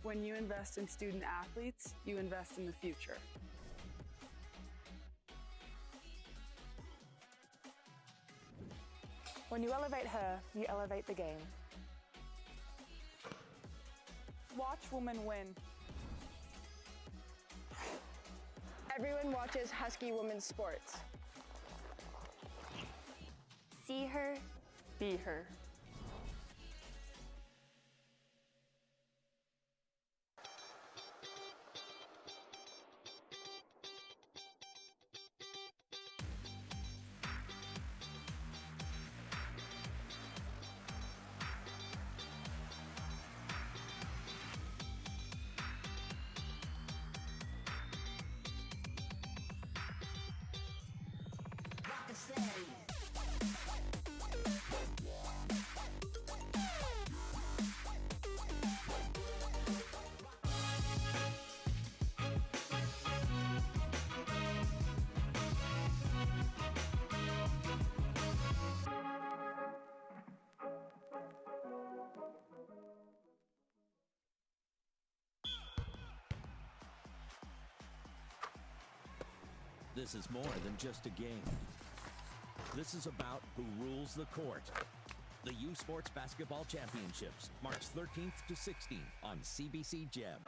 When you invest in student athletes, you invest in the future. When you elevate her, you elevate the game. Watch women win. Everyone watches Husky women's sports. See her, Be her. This is more than just a game. This is about who rules the court. The U Sports Basketball Championships, March 13th to 16th on CBC Gem.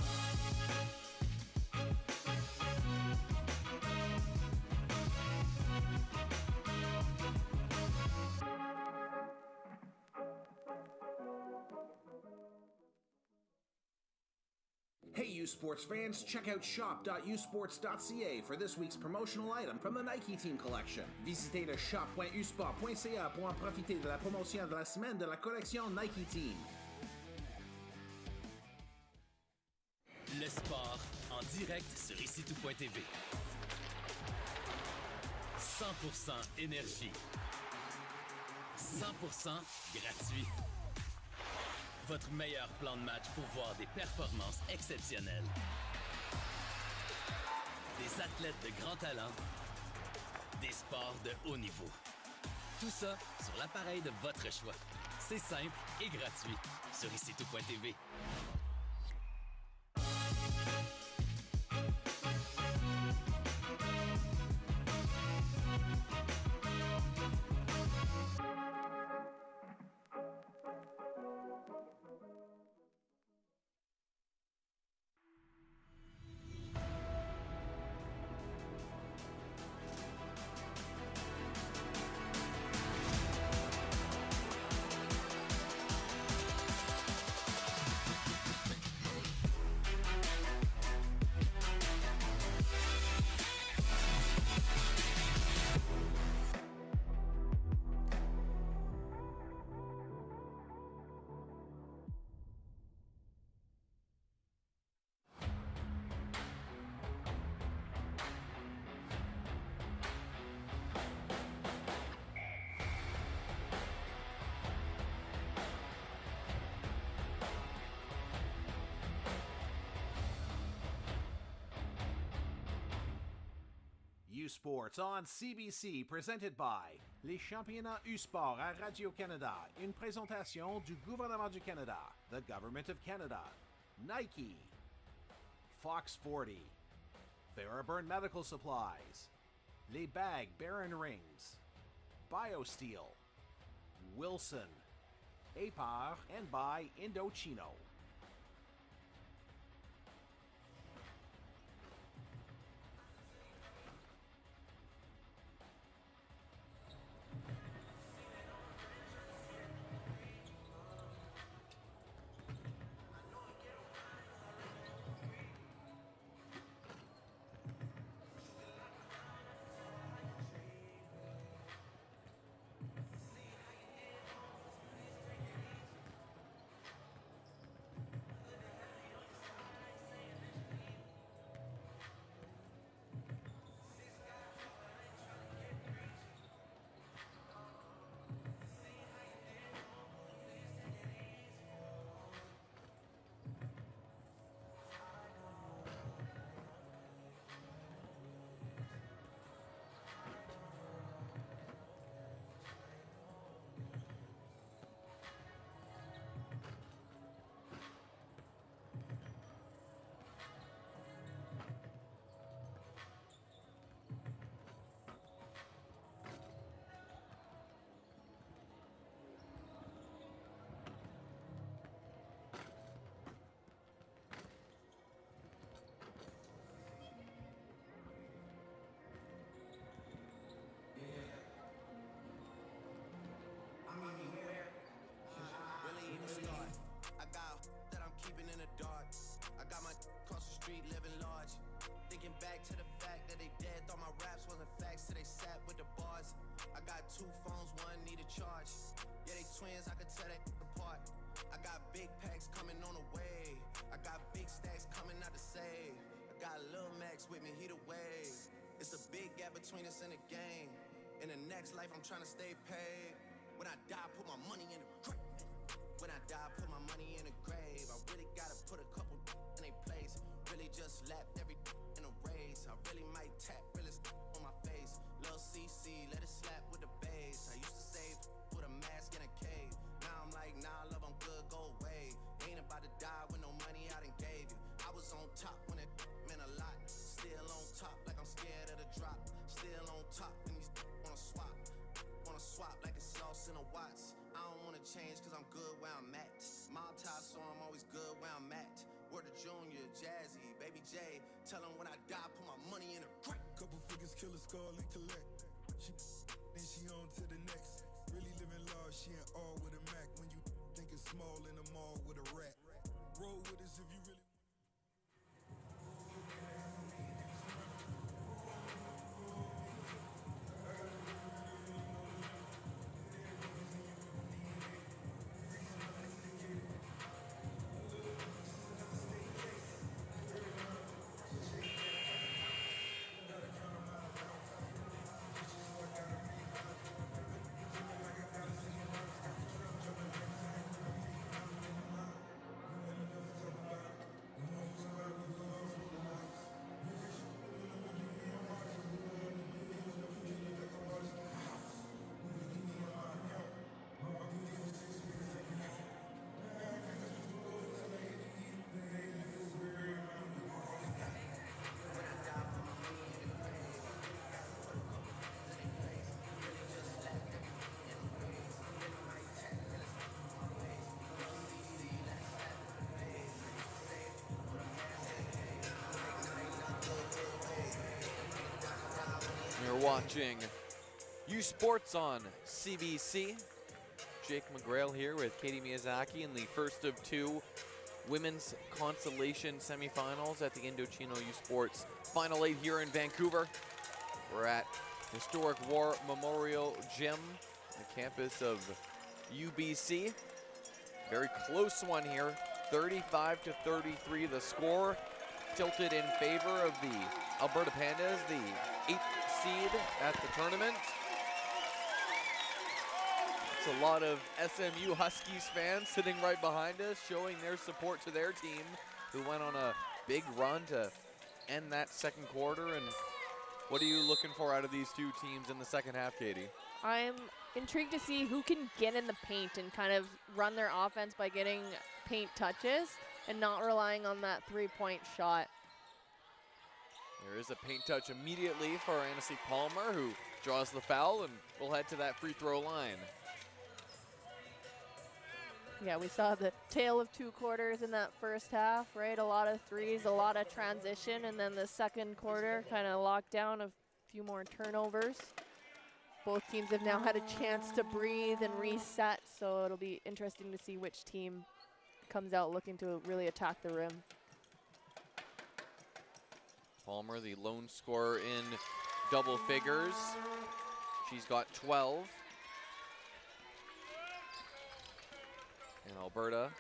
U Sports fans, check out shop.usports.ca for this week's promotional item from the Nike Team Collection. Visitez le shop.usport.ca pour en profiter de la promotion de la semaine de la collection Nike Team. Le sport en direct sur icitout.tv. 100% énergie. 100% gratuit. Votre meilleur plan de match pour voir des performances exceptionnelles. Des athlètes de grand talent. Des sports de haut niveau. Tout ça sur l'appareil de votre choix. C'est simple et gratuit sur icitout.tv. U Sports on CBC, presented by les championnats U-Sport à Radio-Canada, une présentation du gouvernement du Canada, the Government of Canada, Nike, Fox 40, Theraburn Medical Supplies, Les Bag Baron Rings, BioSteel, Wilson, APAR, and by Indochino. Back to the fact that they dead, thought my raps wasn't facts, so they sat with the bars. I got two phones, one need a charge. Yeah, they twins, I could tell they apart. I got big packs coming on the way. I got big stacks coming out to save. I got Lil Max with me, he the wave. It's a big gap between us and the game. In the next life, I'm trying to stay paid. When I die, put my money in the grave. When I die, put my money in the grave. I really gotta put a couple in a place. Really just lapped every in a race. I really might tap realist on my face. Lil CC, let it slap with the bass. I used to save with a mask in a cave. Now I'm like, nah, love, I'm good, go away. Ain't about to die with no money I done gave you. I was on top when it meant a lot. Still on top like I'm scared of the drop. Still on top and these wanna swap. Wanna swap like it's sauce in a Watts. I don't wanna change cause I'm good where I'm at. Mob tie, so I'm always good where I'm at. Word to Junior, Jazzy, Baby J. Tell them when I die, put my money in a crack. Couple figures, kill a skull and collect. She then she on to the next. Really living large, she ain't all with a Mac. When you thinking small in the mall with a rat. Roll with us if you really. watching U Sports on CBC. Jake McGrail here with Katie Miyazaki in the first of two women's consolation semifinals at the Indochino U Sports Final 8 here in Vancouver. We're at historic War Memorial Gym, the campus of UBC. Very close one here, 35-33 the score, tilted in favor of the Alberta Pandas, the 8th seed at the tournament. It's a lot of SMU Huskies fans sitting right behind us, showing their support to their team, who went on a big run to end that second quarter. And what are you looking for out of these two teams in the second half, Katie? I'm intrigued to see who can get in the paint and kind of run their offense by getting paint touches and not relying on that three-point shot. There is a paint touch immediately for Annecy Palmer, who draws the foul, and will head to that free throw line. Yeah, we saw the tale of two quarters in that first half, right? A lot of threes, a lot of transition, and then the second quarter kind of locked down, a few more turnovers. Both teams have now had a chance to breathe and reset, so it'll be interesting to see which team comes out looking to really attack the rim. Palmer, the lone scorer in double figures. She's got 12. And Alberta,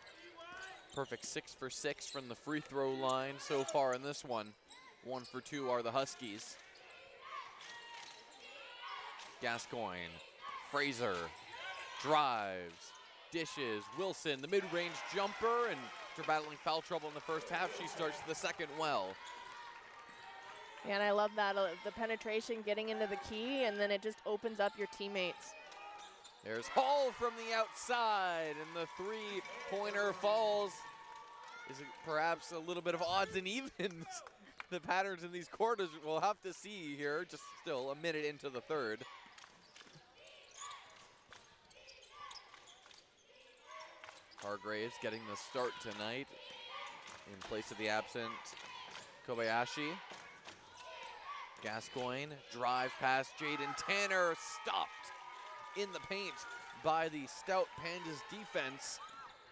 perfect 6 for 6 from the free throw line so far in this one. 1 for 2 are the Huskies. Gascoigne, Fraser, drives, dishes, Wilson, the mid-range jumper, and after battling foul trouble in the first half, she starts the second well. Yeah, and I love that, the penetration getting into the key, and then it just opens up your teammates. There's Hall from the outside, and the three-pointer falls. Is it perhaps a little bit of odds and evens? The patterns in these quarters we'll have to see here, just still a minute into the third. Hargraves getting the start tonight in place of the absent Kobayashi. Gascoigne drive past Jaden Tanner, stopped in the paint by the stout Pandas defense.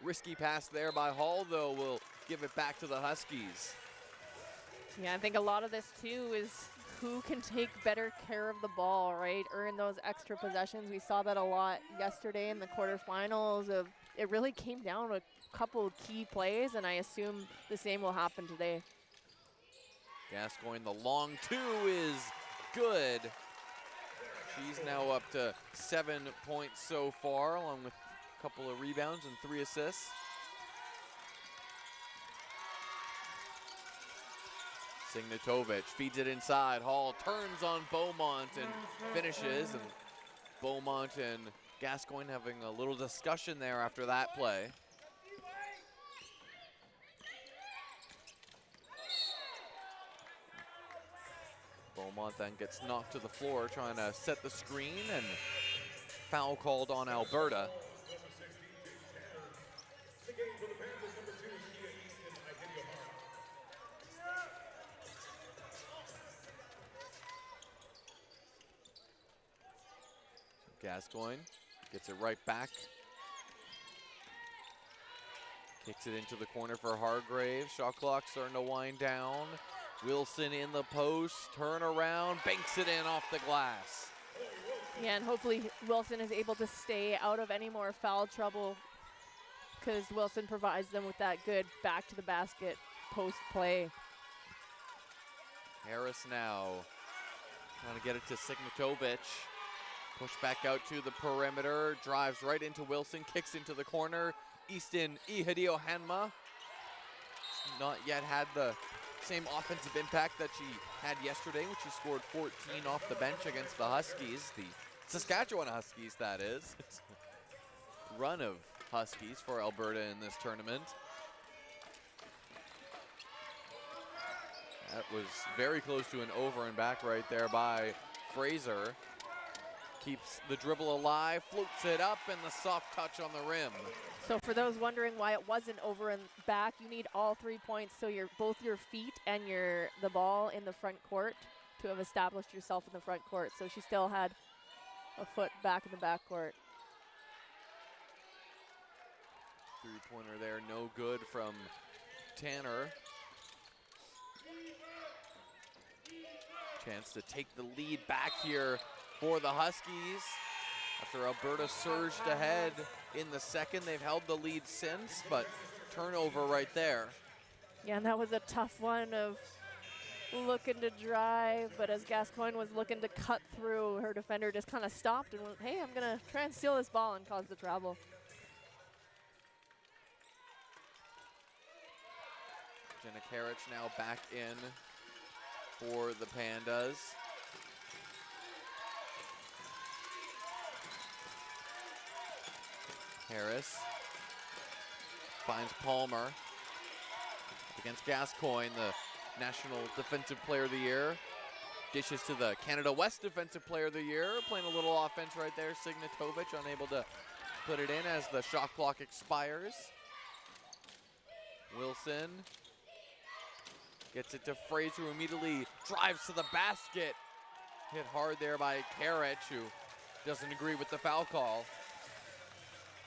Risky pass there by Hall, though, will give it back to the Huskies. Yeah, I think a lot of this too is who can take better care of the ball, right? Earn those extra possessions. We saw that a lot yesterday in the quarterfinals. It really came down to a couple of key plays, and I assume the same will happen today. Gascoigne, the long two is good. She's now up to 7 points so far, along with a couple of rebounds and 3 assists. Signatovic feeds it inside. Hall turns on Beaumont and finishes. And Beaumont and Gascoigne having a little discussion there after that play. Beaumont then gets knocked to the floor trying to set the screen, and foul called on Alberta. Gascoigne gets it right back. Kicks it into the corner for Hargraves. Shot clock starting to wind down. Wilson in the post, turn around, banks it in off the glass. Yeah, and hopefully Wilson is able to stay out of any more foul trouble, because Wilson provides them with that good back to the basket post play. Harris now trying to get it to Signatovic. Push back out to the perimeter, drives right into Wilson, kicks into the corner. Easton Ihadio Hanma. Not yet had the same offensive impact that she had yesterday, when she scored 14 off the bench against the Huskies, the Saskatchewan Huskies, that is. Run of Huskies for Alberta in this tournament. That was very close to an over and back right there by Fraser. Keeps the dribble alive, floats it up, and the soft touch on the rim. So for those wondering why it wasn't over and back, you need all 3 points, so both your feet and the ball in the front court to have established yourself in the front court. So she still had a foot back in the backcourt. Three-pointer there, no good from Tanner. Chance to take the lead back here for the Huskies. After Alberta surged ahead in the second, they've held the lead since, but turnover right there. Yeah, and that was a tough one of looking to drive, but as Gascoigne was looking to cut through, her defender just kind of stopped and went, hey, I'm going to try and steal this ball, and cause the travel. Jenna Karich now back in for the Pandas. Harris finds Palmer against Gascoigne, the National Defensive Player of the Year. Dishes to the Canada West Defensive Player of the Year. Playing a little offense right there. Signatovic unable to put it in as the shot clock expires. Wilson gets it to Fraser, who immediately drives to the basket. Hit hard there by Karich, who doesn't agree with the foul call.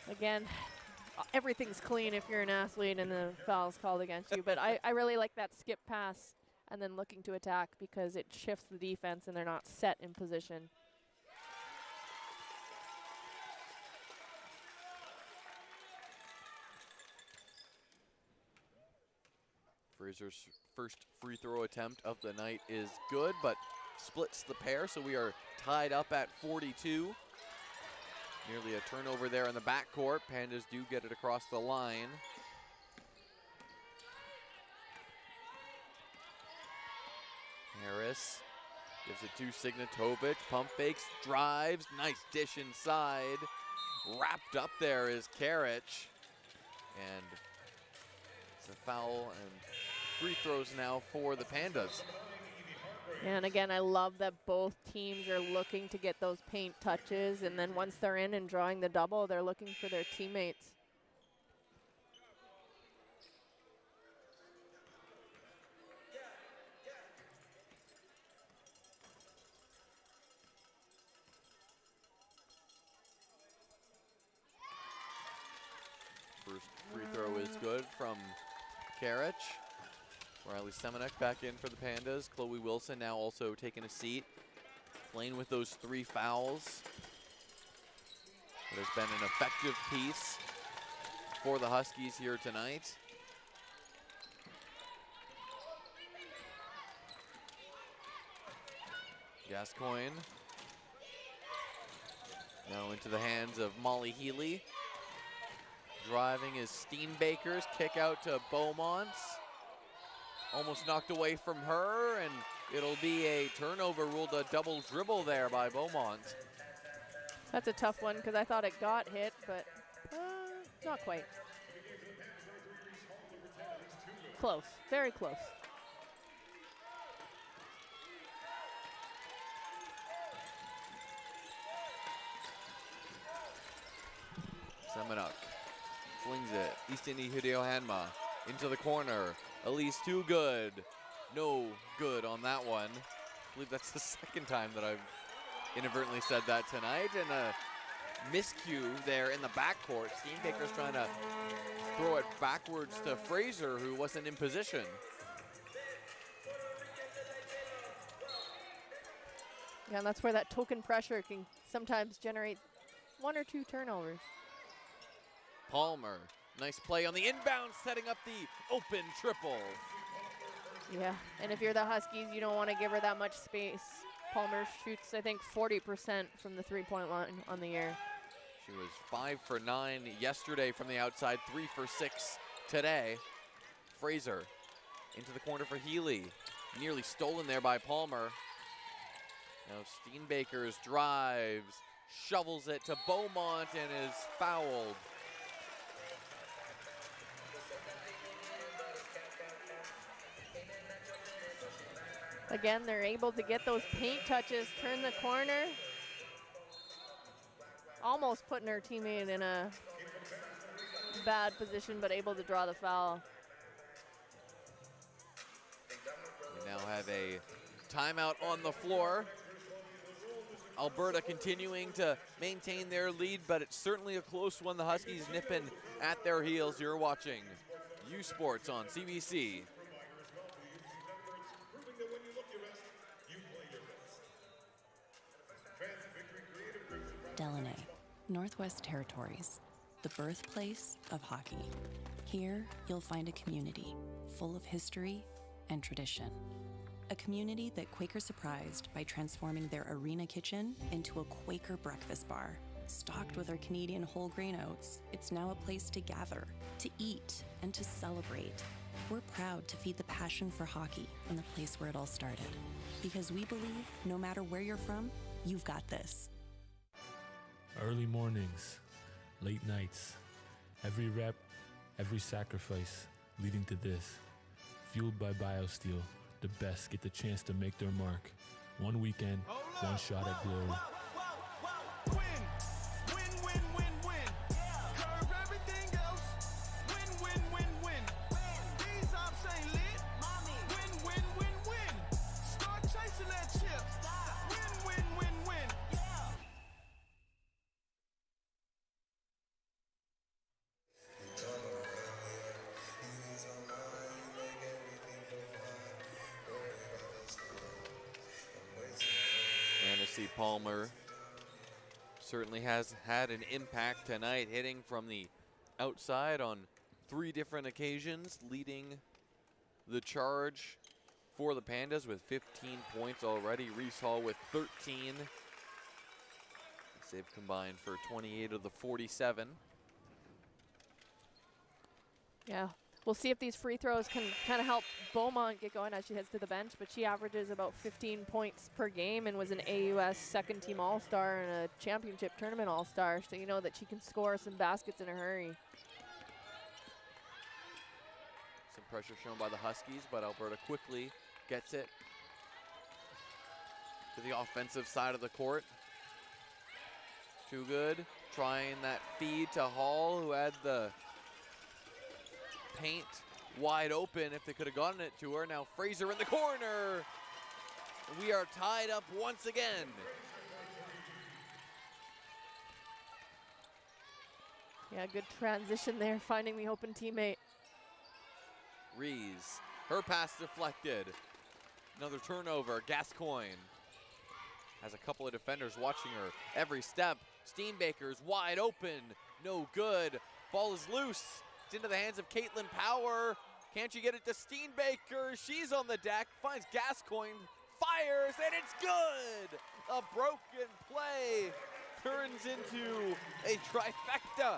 Again, everything's clean if you're an athlete and the foul's called against you. But I really like that skip pass and then looking to attack because it shifts the defense and they're not set in position. Fraser's first free throw attempt of the night is good, but splits the pair, so we are tied up at 42. Nearly a turnover there in the backcourt. Pandas do get it across the line. Harris gives it to Signatovic. Pump fakes, drives, nice dish inside. Wrapped up there is Karich. And it's a foul and free throws now for the Pandas. And again, I love that both teams are looking to get those paint touches, and then once they're in and drawing the double, they're looking for their teammates. First free throw is good from Karich. Riley Semenek back in for the Pandas. Chloe Wilson now also taking a seat, playing with those 3 fouls. It has been an effective piece for the Huskies here tonight. Gascoigne now into the hands of Molly Healy. Driving is Steenbaker's kick out to Beaumont. Almost knocked away from her, and it'll be a turnover, ruled a double dribble there by Beaumont. That's a tough one because I thought it got hit, but not quite. Close, very close. Semenuk flings it. Eastini Hideo Hanma into the corner. Elise too good. No good on that one. I believe that's the second time that I've inadvertently said that tonight. And a miscue there in the backcourt. Steenbaker's trying to throw it backwards to Fraser, who wasn't in position. Yeah, and that's where that token pressure can sometimes generate 1 or 2 turnovers. Palmer, nice play on the inbound, setting up the open triple. Yeah, and if you're the Huskies, you don't want to give her that much space. Palmer shoots, I think, 40% from the three-point line on the year. She was 5 for 9 yesterday from the outside, 3 for 6 today. Fraser into the corner for Healy. Nearly stolen there by Palmer. Now Steenbaker's drives, shovels it to Beaumont and is fouled. Again, they're able to get those paint touches, turn the corner. Almost putting her teammate in a bad position, but able to draw the foul. We now have a timeout on the floor. Alberta continuing to maintain their lead, but it's certainly a close one. The Huskies nipping at their heels. You're watching U Sports on CBC. Delaney, Northwest Territories, the birthplace of hockey. Here, you'll find a community full of history and tradition. A community that Quaker surprised by transforming their arena kitchen into a Quaker breakfast bar. Stocked with our Canadian whole grain oats, it's now a place to gather, to eat, and to celebrate. We're proud to feed the passion for hockey in the place where it all started. Because we believe no matter where you're from, you've got this. Early mornings, late nights, every rep, every sacrifice leading to this. Fueled by BioSteel, the best get the chance to make their mark. One weekend, one shot at glory. Hennessy Palmer certainly has had an impact tonight, hitting from the outside on 3 different occasions, leading the charge for the Pandas with 15 points already. Reese Hall with 13. They've combined for 28 of the 47. Yeah, we'll see if these free throws can kind of help Beaumont get going as she heads to the bench, but she averages about 15 points per game and was an AUS second-team All-Star and a championship tournament All-Star, so you know that she can score some baskets in a hurry. Some pressure shown by the Huskies, but Alberta quickly gets it to the offensive side of the court. Too good, trying that feed to Hall, who had the paint wide open if they could have gotten it to her. Now Fraser in the corner. We are tied up once again. Yeah, good transition there, finding the open teammate. Rees, her pass deflected. Another turnover. Gascoigne has a couple of defenders watching her every step. Steenbaker's wide open, no good. Ball is loose. It's into the hands of Caitlin Power. Can't you get it to Steenbaker? She's on the deck, finds Gascoigne, fires, and it's good! A broken play turns into a trifecta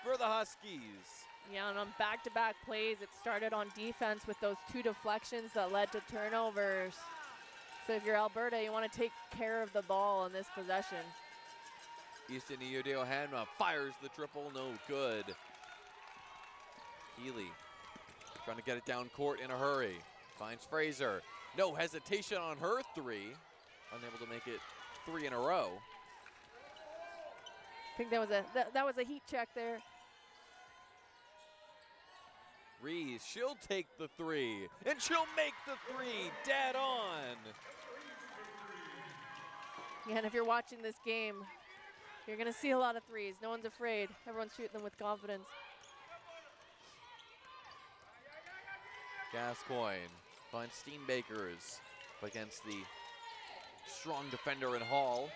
for the Huskies. Yeah, and on back-to-back plays, it started on defense with those 2 deflections that led to turnovers. So if you're Alberta, you want to take care of the ball on this possession. Easton Iudeo-Hanma fires the triple, no good. Healy trying to get it down court in a hurry. Finds Fraser. No hesitation on her 3. Unable to make it 3 in a row. I think that was a heat check there. Rees, she'll take the 3, and she'll make the 3, dead on. Yeah, and if you're watching this game, you're gonna see a lot of 3s. No one's afraid. Everyone's shooting them with confidence. Gascoigne finds Steenbaker's against the strong defender in Hall.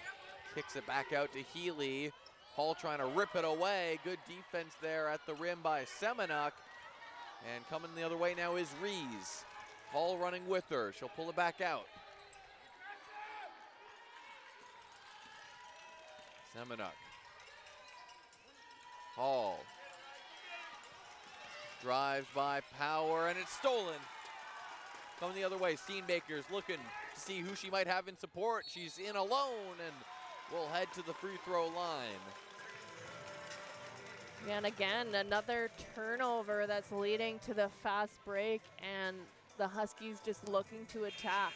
Kicks it back out to Healy. Hall trying to rip it away. Good defense there at the rim by Semenuk. And coming the other way now is Rees. Hall running with her. She'll pull it back out. Semenuk. Hall. Drives by Power, and it's stolen. Coming the other way, Steenbaker's looking to see who she might have in support. She's in alone, and will head to the free throw line. Yeah, and again, another turnover that's leading to the fast break, and the Huskies just looking to attack.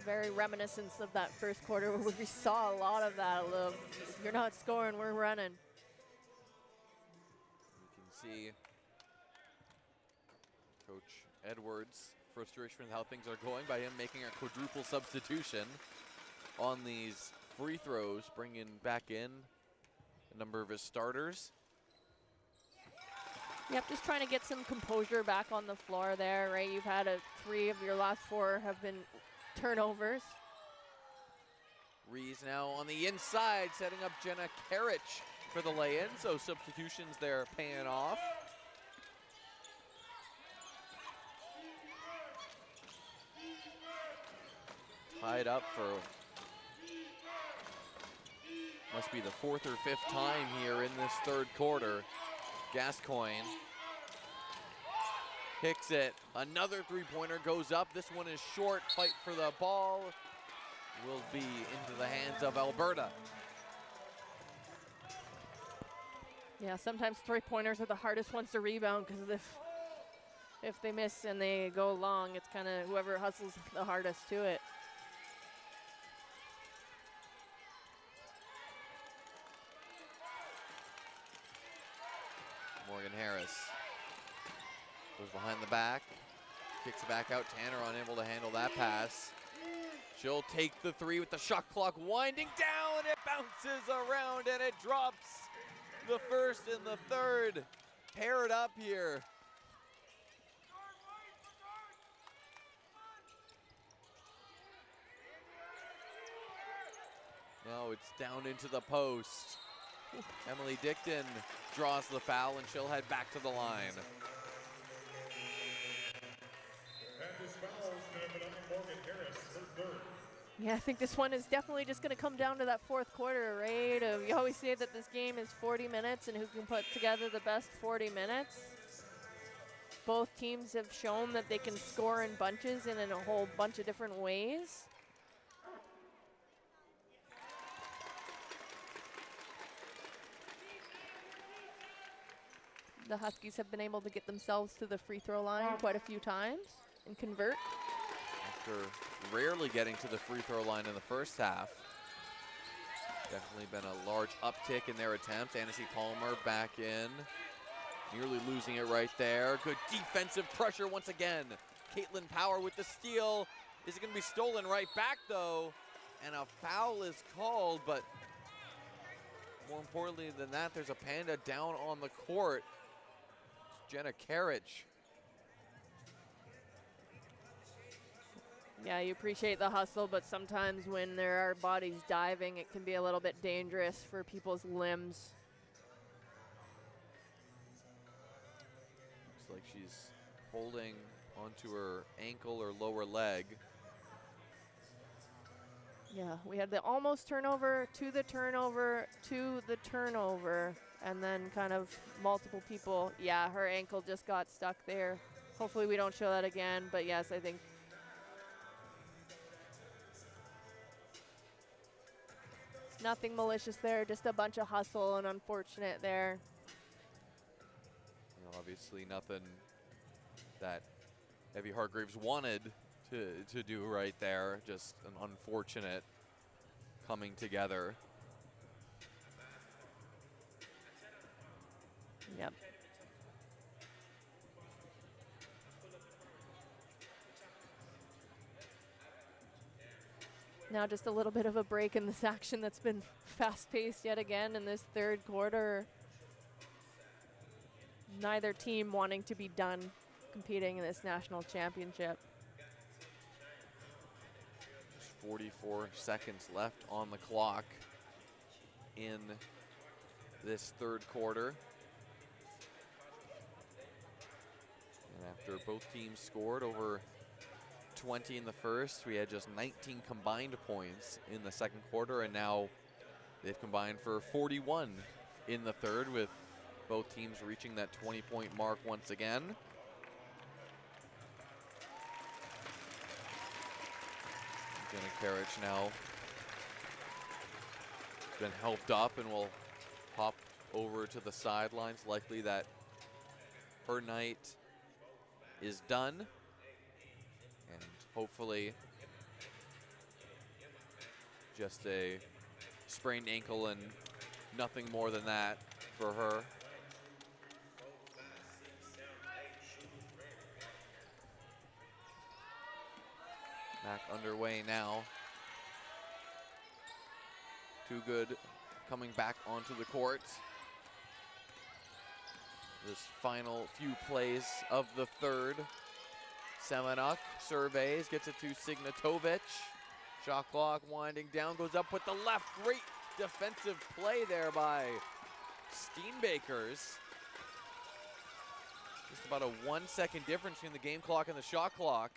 Very reminiscent of that first quarter where we saw a lot of that. If you're not scoring, we're running. You can see Coach Edwards frustration with how things are going by him making a quadruple substitution on these free throws, bringing back in a number of his starters. Yep, just trying to get some composure back on the floor there, right? You've had 3 of your last 4 have been turnovers. Rees now on the inside, setting up Jenna Karich for the lay-in, so substitutions there paying off. Tied up for, must be the 4th or 5th time here in this 3rd quarter. Gascoigne kicks it. Another 3-pointer goes up. This one is short. Fight for the ball will be into the hands of Alberta. Yeah, sometimes 3-pointers are the hardest ones to rebound because if they miss and they go long, it's kind of whoever hustles the hardest to it. Morgan Harris goes behind the back, kicks it back out. Tanner unable to handle that pass. She'll take the 3 with the shot clock winding down. It bounces around and it drops. The 1st and the 3rd paired up here. No, it's down into the post. Emily Dickton draws the foul and she'll head back to the line. Yeah, I think this one is definitely just going to come down to that 4th quarter, right? We always say that this game is 40 minutes and who can put together the best 40 minutes. Both teams have shown that they can score in bunches and in a whole bunch of different ways. The Huskies have been able to get themselves to the free throw line quite a few times and convert. After rarely getting to the free throw line in the first half. Definitely been a large uptick in their attempts. Annecy Palmer back in. Nearly losing it right there. Good defensive pressure once again. Caitlin Power with the steal. Is it going to be stolen right back though? And a foul is called, but more importantly than that, there's a Panda down on the court. It's Jenna Karich. Yeah, you appreciate the hustle, but sometimes when there are bodies diving, it can be a little bit dangerous for people's limbs. Looks like she's holding onto her ankle or lower leg. Yeah, we had the almost turnover, to the turnover, to the turnover, and then kind of multiple people. Yeah, her ankle just got stuck there. Hopefully we don't show that again, but yes, I think nothing malicious there, just a bunch of hustle and unfortunate there. You know, obviously nothing that Evie Hargreaves wanted to do right there. Just an unfortunate coming together. Yep. Now just a little bit of a break in this action that's been fast-paced yet again in this 3rd quarter. Neither team wanting to be done competing in this national championship. 44 seconds left on the clock in this 3rd quarter. And after both teams scored over 20 in the first, we had just 19 combined points in the 2nd quarter, and now they've combined for 41 in the 3rd, with both teams reaching that 20-point mark once again. Jenna Karich now been helped up and will hop over to the sidelines. Likely that her night is done, and hopefully just a sprained ankle and nothing more than that for her. Back underway now. Too Good coming back onto the court. This final few plays of the third. Semenuk surveys, gets it to Signatovic. Shot clock winding down, goes up with the left. Great defensive play there by Steenbakers. Just about a 1 second difference between the game clock and the shot clock.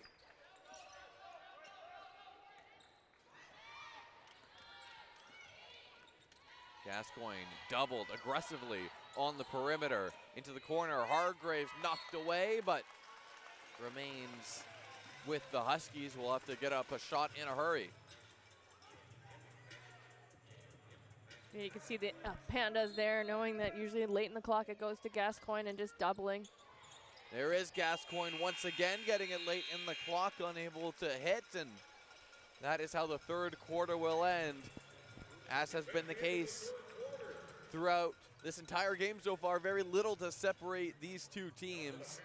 Gascoigne doubled aggressively on the perimeter. Into the corner, Hargraves knocked away, but remains with the Huskies. Will have to get up a shot in a hurry. Yeah, you can see the Pandas there, knowing that usually late in the clock it goes to Gascoigne and just doubling. There is Gascoigne once again getting it late in the clock, unable to hit, and that is how the third quarter will end, as has been the case throughout this entire game so far. Very little to separate these two teams.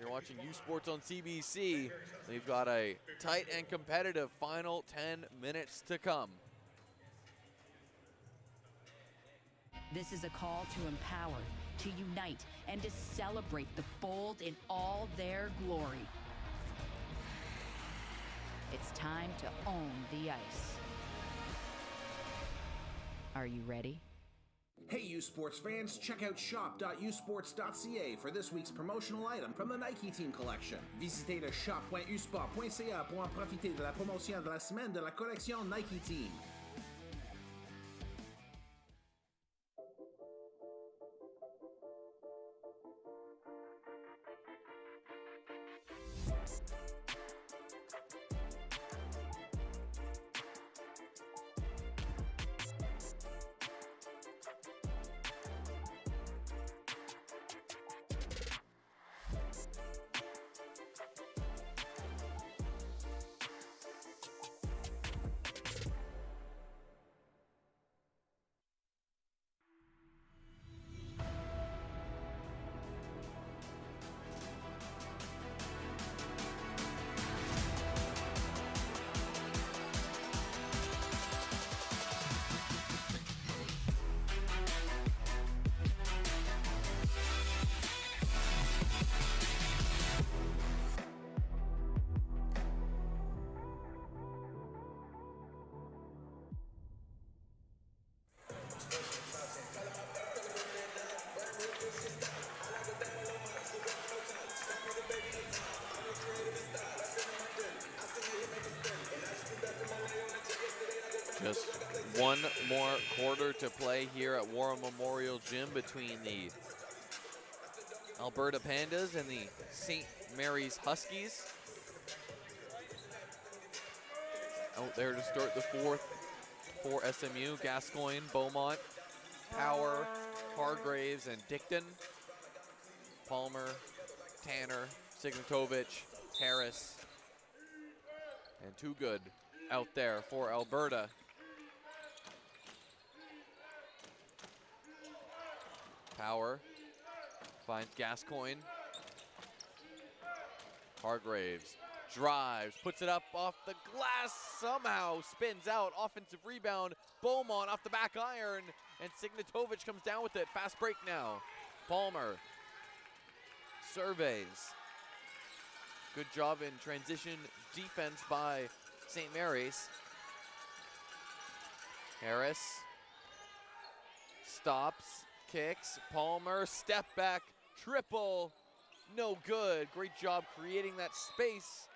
You're watching U Sports on CBC. They've got a tight and competitive final 10 minutes to come. This is a call to empower, to unite, and to celebrate the bold in all their glory. It's time to own the ice. Are you ready? Hey U Sports fans, check out shop.usports.ca for this week's promotional item from the Nike Team collection. Visitez le shop.usport.ca pour en profiter de la promotion de la semaine de la collection Nike Team. Just one more quarter to play here at War Memorial Gym between the Alberta Pandas and the St. Mary's Huskies. Out there to start the fourth for SMU. Gascoigne, Beaumont, Power, Hargraves, and Dickton. Palmer, Tanner, Signatovic, Harris, and Too Good out there for Alberta. Power finds Gascoigne. Hargraves drives, puts it up off the glass, somehow spins out. Offensive rebound, Beaumont off the back iron, and Signatovic comes down with it. Fast break now. Palmer surveys. Good job in transition defense by St. Mary's. Harris stops, kicks, Palmer, step back, triple, no good. Great job creating that space,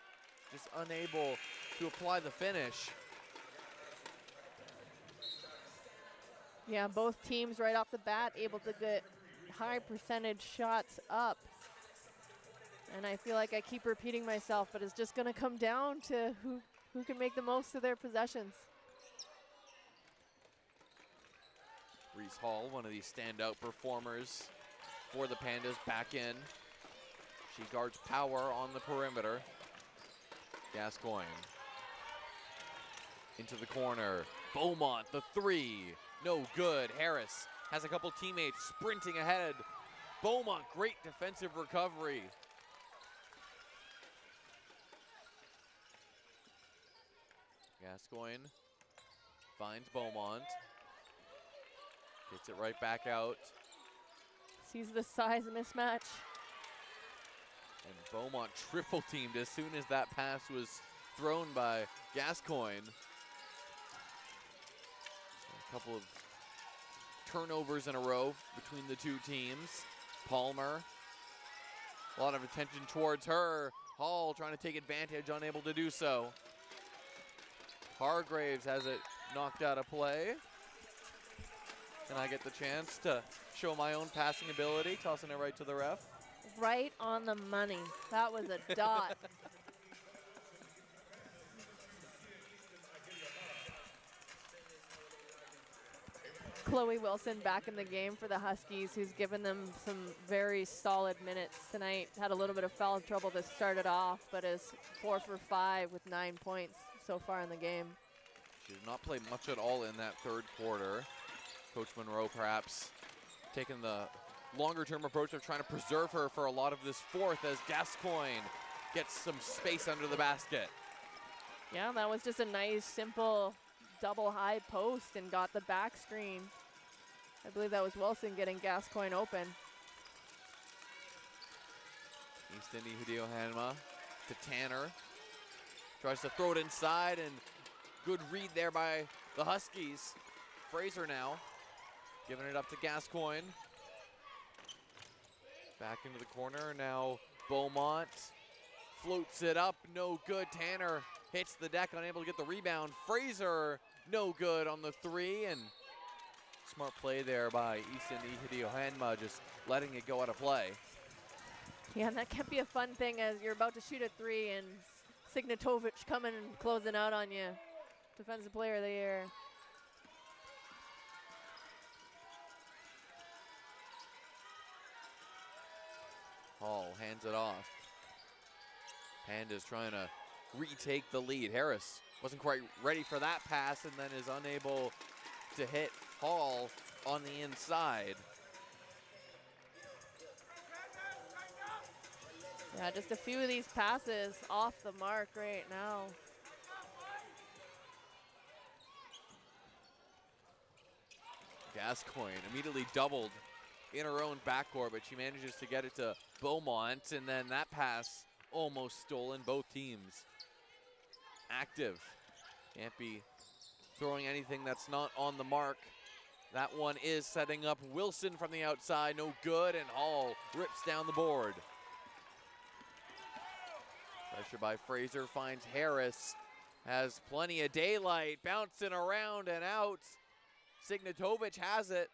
just unable to apply the finish. Yeah, both teams right off the bat able to get high percentage shots up. And I feel like I keep repeating myself, but it's just going to come down to who can make the most of their possessions. Reese Hall, one of these standout performers for the Pandas, back in. She guards Power on the perimeter. Gascoigne into the corner. Beaumont, the three, no good. Harris has a couple teammates sprinting ahead. Beaumont, great defensive recovery. Gascoigne finds Beaumont. Gets it right back out. Sees the size mismatch. And Beaumont triple teamed as soon as that pass was thrown by Gascoigne. A couple of turnovers in a row between the two teams. Palmer, a lot of attention towards her. Hall trying to take advantage, unable to do so. Hargraves has it knocked out of play. And I get the chance to show my own passing ability, tossing it right to the ref. Right on the money. That was a dot. Chloe Wilson back in the game for the Huskies, who's given them some very solid minutes tonight. Had a little bit of foul trouble to start it off, but is 4 for 5 with 9 points so far in the game. She did not play much at all in that third quarter. Coach Monroe perhaps taking the longer-term approach of trying to preserve her for a lot of this fourth as Gascoigne gets some space under the basket. Yeah, that was just a nice, simple double high post and got the back screen. I believe that was Wilson getting Gascoigne open. East Indy Hideo-Hanma to Tanner. Tries to throw it inside, and good read there by the Huskies. Fraser now giving it up to Gascoigne. Back into the corner, now Beaumont floats it up, no good. Tanner hits the deck, unable to get the rebound. Fraser, no good on the three, and smart play there by East Indy Hideo-Hanma, just letting it go out of play. Yeah, and that can be a fun thing as you're about to shoot a three and Signatovic coming and closing out on you. Defensive player of the year. Hall hands it off. Pandas trying to retake the lead. Harris wasn't quite ready for that pass and then is unable to hit Hall on the inside. Yeah, just a few of these passes off the mark right now. Gascoigne immediately doubled in her own backcourt, but she manages to get it to Beaumont, and then that pass almost stolen. Both teams active. Can't be throwing anything that's not on the mark. That one is setting up Wilson from the outside, no good, and Hall rips down the board. Pressure by Fraser finds Harris, has plenty of daylight, bouncing around and out. Signatovic has it,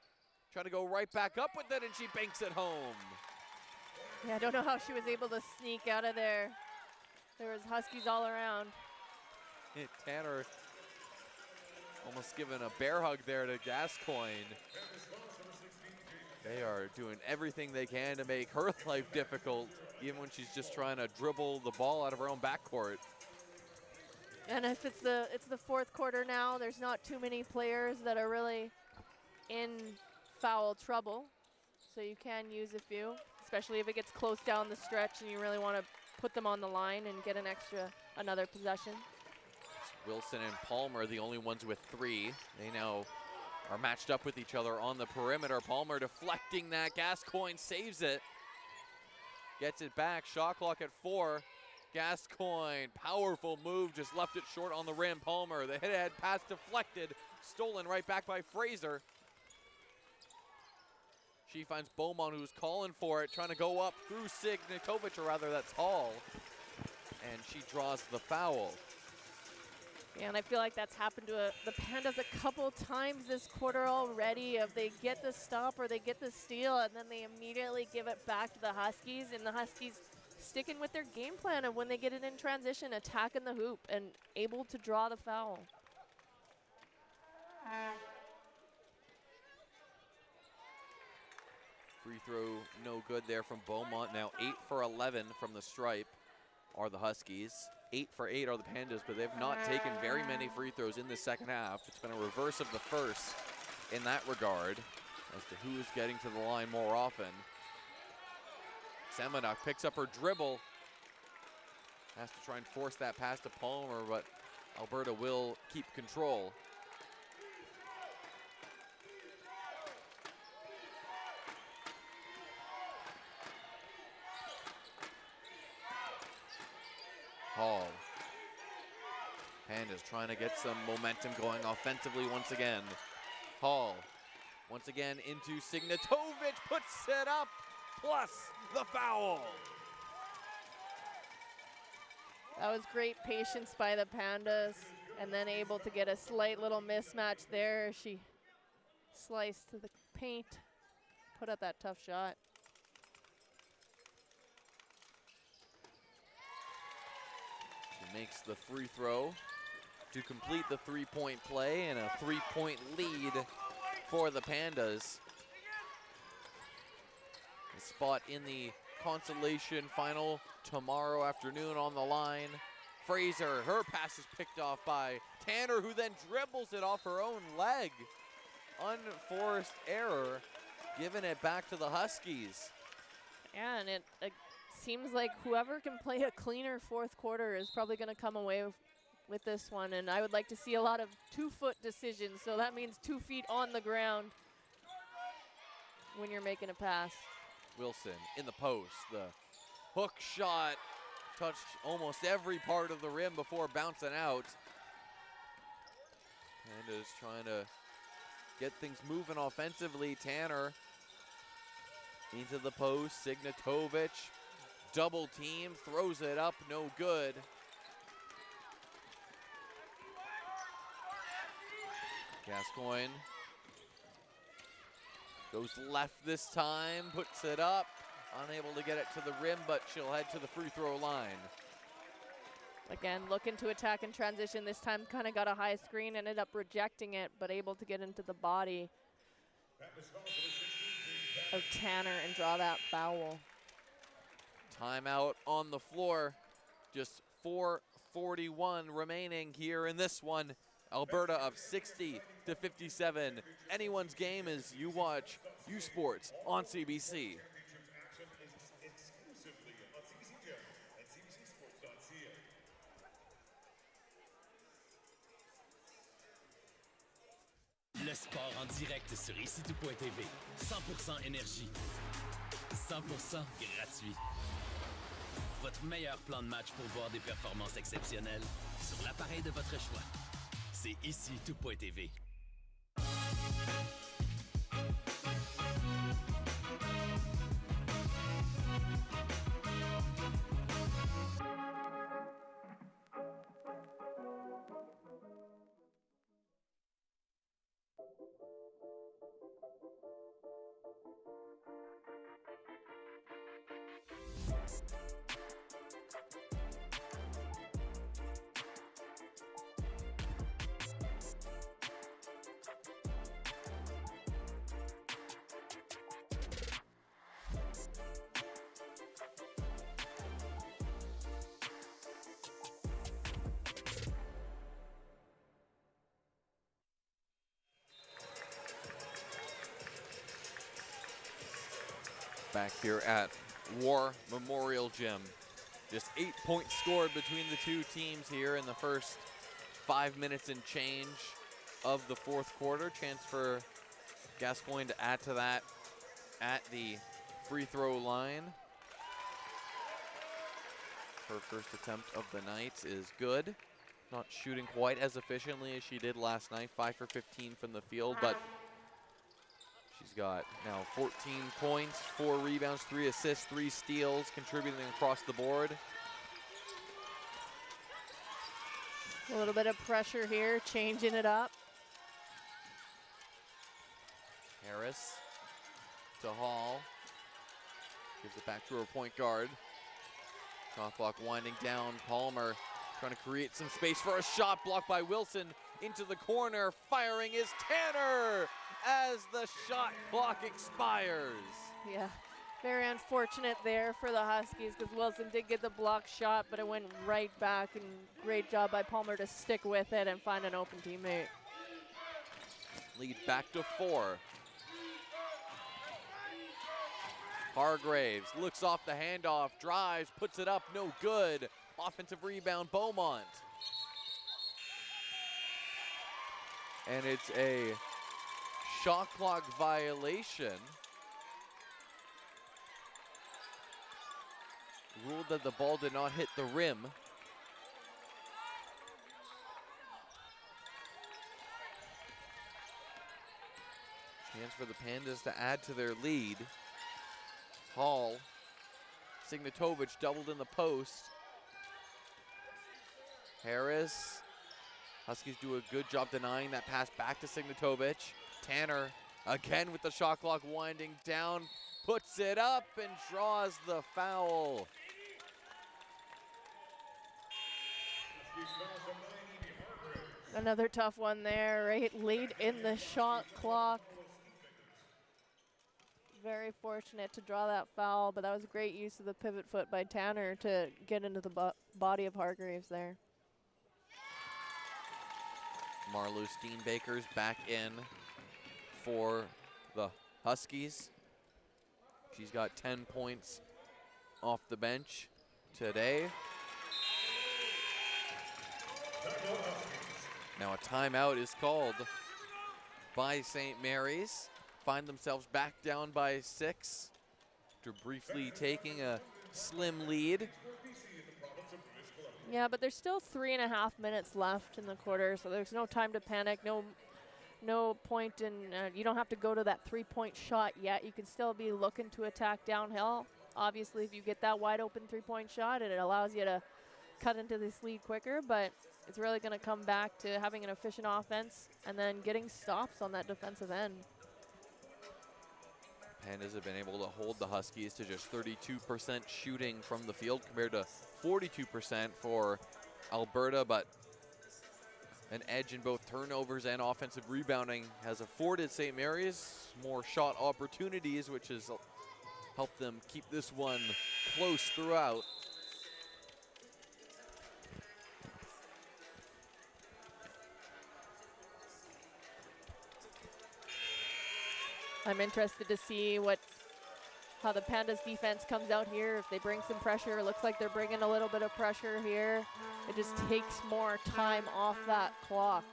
trying to go right back up with it, and she banks it home. Yeah, I don't know how she was able to sneak out of there. There was Huskies all around. Tanner almost giving a bear hug there to Gascoigne. They are doing everything they can to make her life difficult, even when she's just trying to dribble the ball out of her own backcourt. And if it's the fourth quarter now, there's not too many players that are really in foul trouble. So you can use a few, especially if it gets close down the stretch and you really want to put them on the line and get another possession. Wilson and Palmer, the only ones with three. They now are matched up with each other on the perimeter. Palmer deflecting that. Gascoigne saves it. Gets it back. Shot clock at 4. Gascoigne, powerful move, just left it short on the rim. Palmer, the head-to-head pass deflected. Stolen right back by Fraser. She finds Beaumont, who's calling for it, trying to go up through Signatovic, or rather that's Hall. And she draws the foul. Yeah, and I feel like that's happened to the Pandas a couple times this quarter already. If they get the stop or they get the steal, and then they immediately give it back to the Huskies, and the Huskies sticking with their game plan of when they get it in transition, attacking the hoop and able to draw the foul. Free throw no good there from Beaumont. Now 8 for 11 from the stripe are the Huskies. 8 for 8 are the Pandas, but they've not taken very many free throws in the second half. It's been a reverse of the first in that regard as to who is getting to the line more often. Semenuk picks up her dribble. Has to try and force that pass to Palmer, but Alberta will keep control. Hall. Pandas trying to get some momentum going offensively once again. Hall, once again into Signatovic, puts it up, plus the foul. That was great patience by the Pandas, and then able to get a slight little mismatch there. She sliced to the paint, put up that tough shot. She makes the free throw to complete the three-point play, and a three-point lead for the Pandas. A spot in the consolation final tomorrow afternoon on the line. Fraser, her pass is picked off by Tanner, who then dribbles it off her own leg. Unforced error, giving it back to the Huskies. Yeah, and it seems like whoever can play a cleaner fourth quarter is probably going to come away with this one, and I would like to see a lot of 2-foot decisions, so that means 2 feet on the ground when you're making a pass. Wilson in the post, the hook shot touched almost every part of the rim before bouncing out. Pandas trying to get things moving offensively. Tanner into the post, Signatovic, double team, throws it up, no good. Gascoigne goes left this time, puts it up, unable to get it to the rim, but she'll head to the free throw line. Again, looking to attack in transition. This time kind of got a high screen, ended up rejecting it, but able to get into the body of Tanner and draw that foul. Timeout on the floor. Just 4:41 remaining here in this one. Alberta up 60-57. Anyone's game as you watch U Sports on CBC. Le sport en direct sur icitout.tv. 100% énergie. 100% gratuit. Votre meilleur plan de match pour voir des performances exceptionnelles sur l'appareil de votre choix. C'est icitout.tv. Back here at War Memorial Gym. Just 8 points scored between the two teams here in the first 5 minutes and change of the fourth quarter. Chance for Gascoigne to add to that at the free throw line. Her first attempt of the night is good. Not shooting quite as efficiently as she did last night. 5 for 15 from the field, but she's got now 14 points, 4 rebounds, 3 assists, 3 steals, contributing across the board. A little bit of pressure here, changing it up. Harris to Hall. Gives it back to her point guard. Shot clock winding down. Palmer trying to create some space for a shot, blocked by Wilson. Into the corner, firing is Tanner as the shot clock expires. Yeah, very unfortunate there for the Huskies because Wilson did get the block shot, but it went right back, and great job by Palmer to stick with it and find an open teammate. Lead back to 4. Hargraves looks off the handoff, drives, puts it up, no good. Offensive rebound, Beaumont. And it's a shot clock violation. Ruled that the ball did not hit the rim. Chance for the Pandas to add to their lead. Hall, Signatovic doubled in the post. Harris, Huskies do a good job denying that pass back to Signatovic. Tanner again with the shot clock winding down, puts it up and draws the foul. Another tough one there, right? Late in the shot clock. Very fortunate to draw that foul, but that was a great use of the pivot foot by Tanner to get into the body of Hargreaves there. Marlo Steenbaker's back in for the Huskies. She's got 10 points off the bench today. Now a timeout is called by St. Mary's. Find themselves back down by 6 after briefly taking a slim lead. Yeah, but there's still 3.5 minutes left in the quarter, so there's no time to panic. No point in, you don't have to go to that 3-point shot yet. You can still be looking to attack downhill. Obviously, if you get that wide open 3-point shot, it allows you to cut into this lead quicker, but it's really going to come back to having an efficient offense and then getting stops on that defensive end. Pandas have been able to hold the Huskies to just 32% shooting from the field compared to 42% for Alberta, but an edge in both turnovers and offensive rebounding has afforded St. Mary's more shot opportunities, which has helped them keep this one close throughout. I'm interested to see how the Pandas defense comes out here. If they bring some pressure, it looks like they're bringing a little bit of pressure here. It just takes more time off that clock.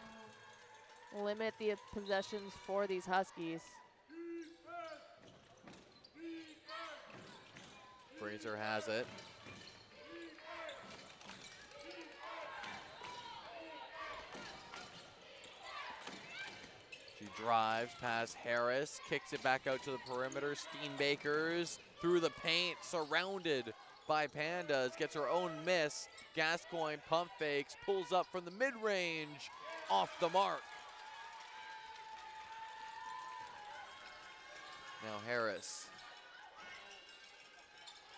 Limit the possessions for these Huskies. Fraser has it. She drives past Harris, kicks it back out to the perimeter. Steenbaker's through the paint, surrounded by Pandas, gets her own miss. Gascoigne pump fakes, pulls up from the mid-range, off the mark. Now Harris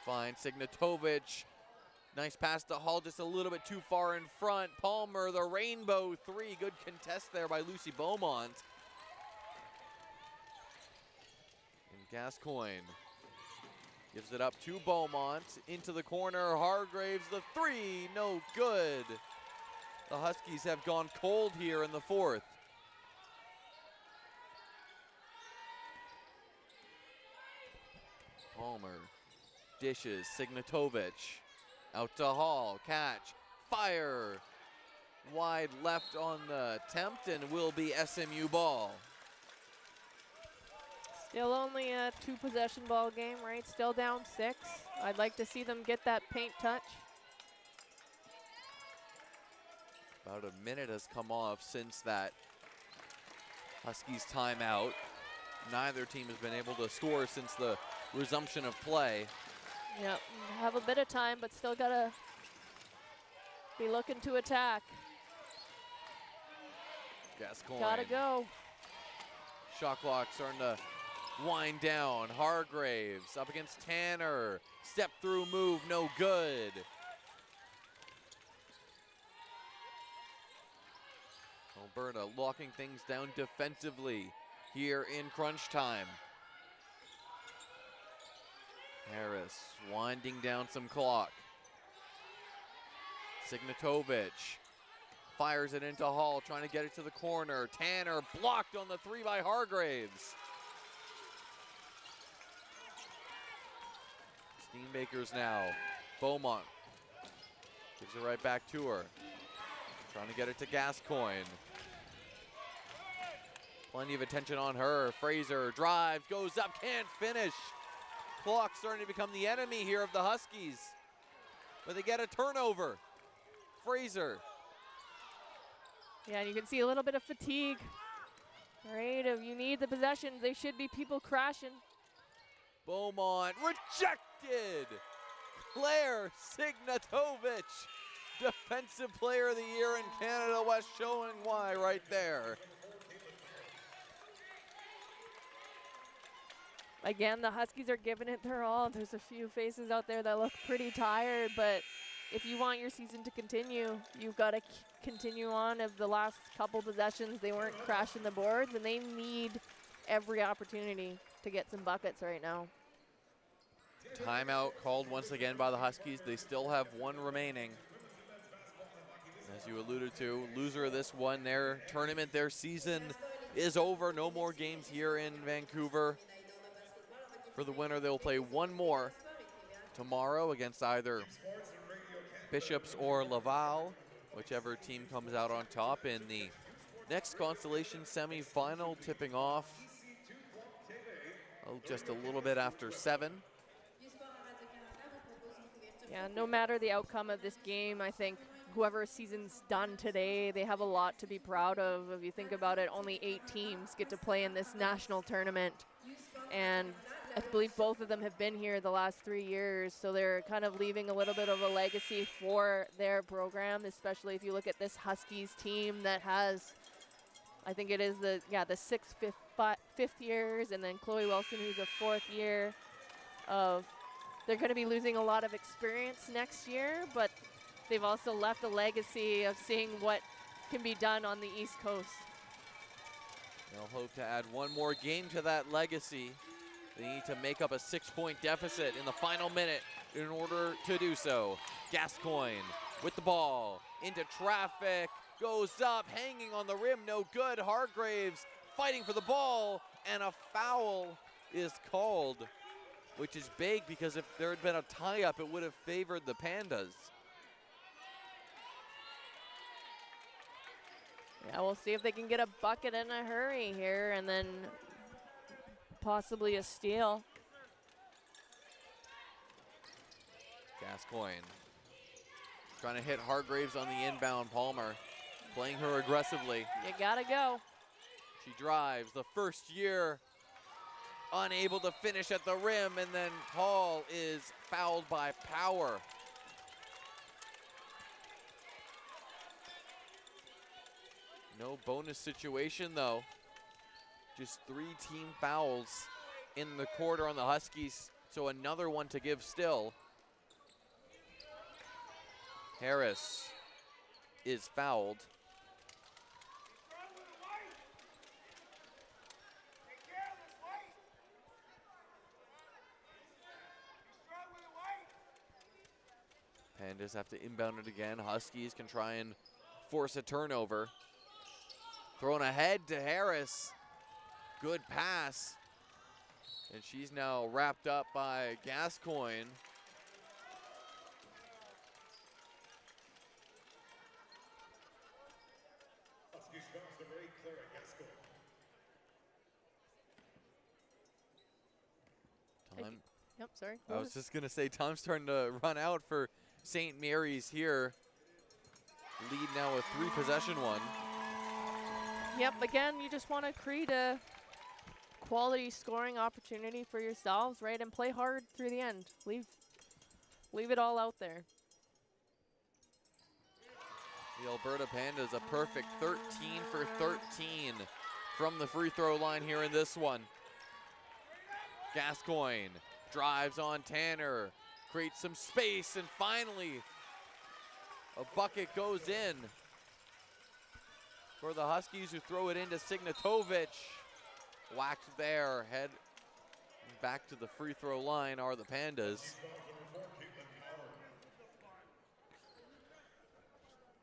finds Signatovic. Nice pass to Hall, just a little bit too far in front. Palmer, the rainbow three. Good contest there by Lucy Beaumont. Gascoigne gives it up to Beaumont, into the corner. Hargreaves, the three, no good. The Huskies have gone cold here in the fourth. Palmer dishes, Signatovic out to Hall, catch, fire. Wide left on the attempt and will be SMU ball. Still only a 2-possession ball game, right? Still down 6. I'd like to see them get that paint touch. About a minute has come off since that Huskies timeout. Neither team has been able to score since the resumption of play. Yep, have a bit of time, but still gotta be looking to attack. Gascoigne. Gotta go. Shot clock starting to wind down. Hargreaves up against Tanner. Step through move, no good. Alberta locking things down defensively here in crunch time. Harris winding down some clock. Signatovic fires it into Hall, trying to get it to the corner. Tanner blocked on the three by Hargreaves. Steenbaker's now. Beaumont gives it right back to her. Trying to get it to Gascoigne. Plenty of attention on her. Fraser drives, goes up, can't finish. Clock starting to become the enemy here of the Huskies. But they get a turnover. Fraser. Yeah, and you can see a little bit of fatigue. Right, if you need the possessions, they should be people crashing. Beaumont rejected. Claire Signatovich, Defensive Player of the Year in Canada West, showing why right there. Again, the Huskies are giving it their all. There's a few faces out there that look pretty tired, but if you want your season to continue, you've got to continue on. Of the last couple possessions, they weren't crashing the boards, and they need every opportunity to get some buckets right now. Timeout called once again by the Huskies. They still have one remaining. As you alluded to, loser of this one, their tournament, their season is over. No more games here in Vancouver. For the winner, they'll play one more tomorrow against either Bishops or Laval, whichever team comes out on top in the next Consolation Semifinal, tipping off just a little bit after 7. Yeah, no matter the outcome of this game, I think whoever season's done today, they have a lot to be proud of. If you think about it, only 8 teams get to play in this national tournament. And I believe both of them have been here the last 3 years, so they're kind of leaving a little bit of a legacy for their program, especially if you look at this Huskies team that has, I think it is the 6th, 5th years, and then Chloe Wilson, who's a 4th year of. They're going to be losing a lot of experience next year, but they've also left a legacy of seeing what can be done on the East Coast. They'll hope to add one more game to that legacy. They need to make up a 6-point deficit in the final minute in order to do so. Gascoigne with the ball into traffic, goes up, hanging on the rim, no good. Hargraves fighting for the ball, and a foul is called, which is big because if there had been a tie-up, it would have favored the Pandas. Yeah, we'll see if they can get a bucket in a hurry here and then possibly a steal. Gascoigne trying to hit Hargraves on the inbound. Palmer playing her aggressively. You gotta go. She drives, the first year unable to finish at the rim, and then Paul is fouled by Power. No bonus situation though. Just 3 team fouls in the quarter on the Huskies, so another one to give still. Harris is fouled. Pandas have to inbound it again. Huskies can try and force a turnover. Thrown ahead to Harris. Good pass. And she's now wrapped up by Gascoigne. Yep, sorry. I was just going to say, time's starting to run out for St. Mary's here. Lead now a 3-possession one. Yep, again, you just want to create a quality scoring opportunity for yourselves, right? And play hard through the end. Leave it all out there. The Alberta Pandas a perfect 13 for 13 from the free throw line here in this one. Gascoigne drives on Tanner, creates some space, and finally a bucket goes in for the Huskies, who throw it into Signatovich. Whacked there, head back to the free throw line are the Pandas.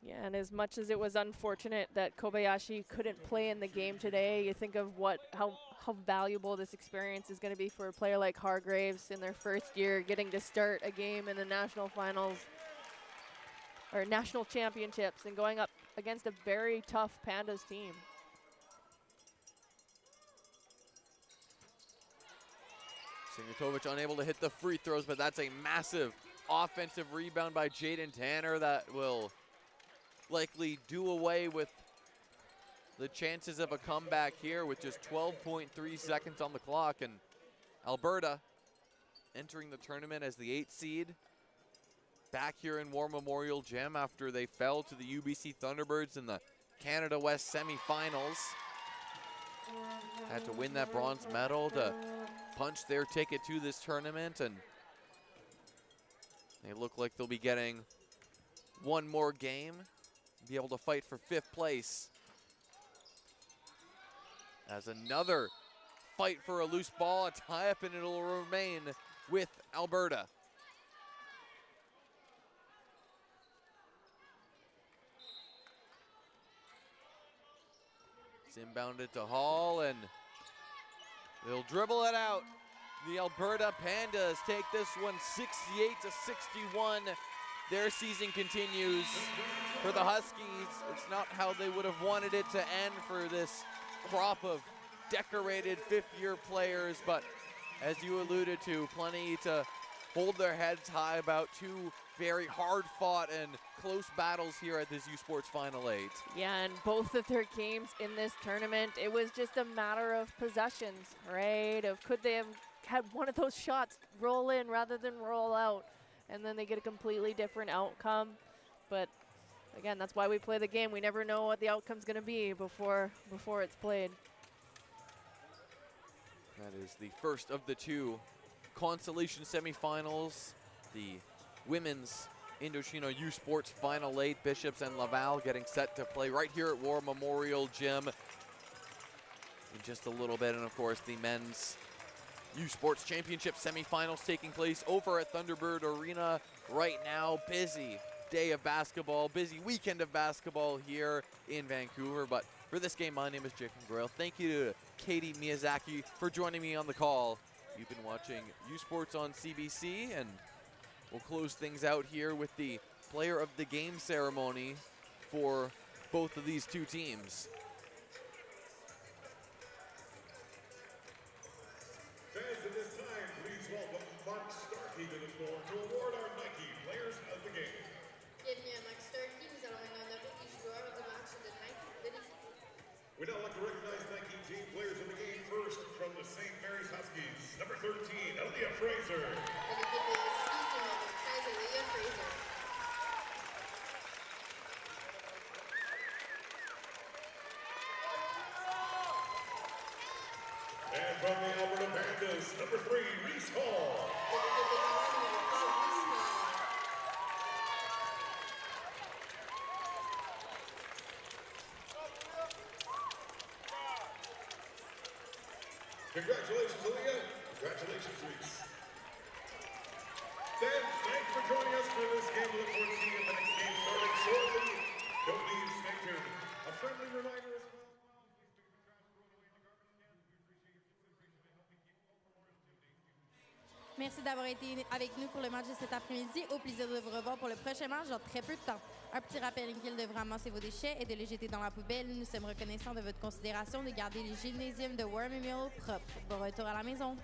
Yeah, and as much as it was unfortunate that Kobayashi couldn't play in the game today, you think of how valuable this experience is going to be for a player like Hargraves in their first year, getting to start a game in the national finals or national championships and going up against a very tough Pandas team. Sinatovic unable to hit the free throws, but that's a massive offensive rebound by Jaden Tanner that will likely do away with the chances of a comeback here with just 12.3 seconds on the clock. And Alberta entering the tournament as the 8th seed, back here in War Memorial Gym after they fell to the UBC Thunderbirds in the Canada West semifinals. Had to win that bronze medal to punch their ticket to this tournament, and they look like they'll be getting one more game, be able to fight for 5th place. As another fight for a loose ball, a tie-up, and it'll remain with Alberta. It's inbounded to Hall, and they'll dribble it out. The Alberta Pandas take this one 68-61. Their season continues for the Huskies. It's not how they would have wanted it to end for this crop of decorated 5th-year players, but as you alluded to, plenty to hold their heads high about 2 very hard-fought and close battles here at this U Sports Final 8. Yeah, and both of their games in this tournament, it was just a matter of possessions, right? Of could they have had one of those shots roll in rather than roll out, and then they get a completely different outcome. But again, that's why we play the game. We never know what the outcome's going to be before it's played. That is the first of the 2 Consolation Semifinals. The women's Indochino U Sports Final 8, Bishops and Laval getting set to play right here at War Memorial Gym in just a little bit. And of course, the men's U Sports Championship semifinals taking place over at Thunderbird Arena right now. Busy day of basketball, busy weekend of basketball here in Vancouver. But for this game, my name is Jacob Grail. Thank you to Katie Miyazaki for joining me on the call. You've been watching U Sports on CBC, and we'll close things out here with the player of the game ceremony for both of these 2 teams. Fans, at this time, please welcome Mark Starkey to the floor to award our Nike Players of the Game. Bienvenue à Mark Starkey. Nous allons maintenant honorer les joueurs du match de Nike de l'équipe. We'd now like to recognize Nike team players of the game first from the St. Mary's Huskies. Number 13, Aaliyah Fraser. De l'équipe des Huskies, numéro 13, Aaliyah Fraser. And from the Alberta Pandas, number 3, Reese Hall. De l'équipe des Pandas, numéro 3, Reese Hall. Congratulations, Aaliyah. Congratulations, Reese. Fans, thanks for joining us for this game. We look forward to seeing you at the next game starting shortly. Don't leave, stay tuned. A friendly reminder as well. Merci d'avoir été avec nous pour le match de cet après-midi. Au plaisir de vous revoir pour le prochain match dans très peu de temps. Un petit rappel inutile de vraiment ramasser vos déchets et de les jeter dans la poubelle. Nous sommes reconnaissants de votre considération de garder les gymnasiums de War Memorial propres. Bon retour à la maison.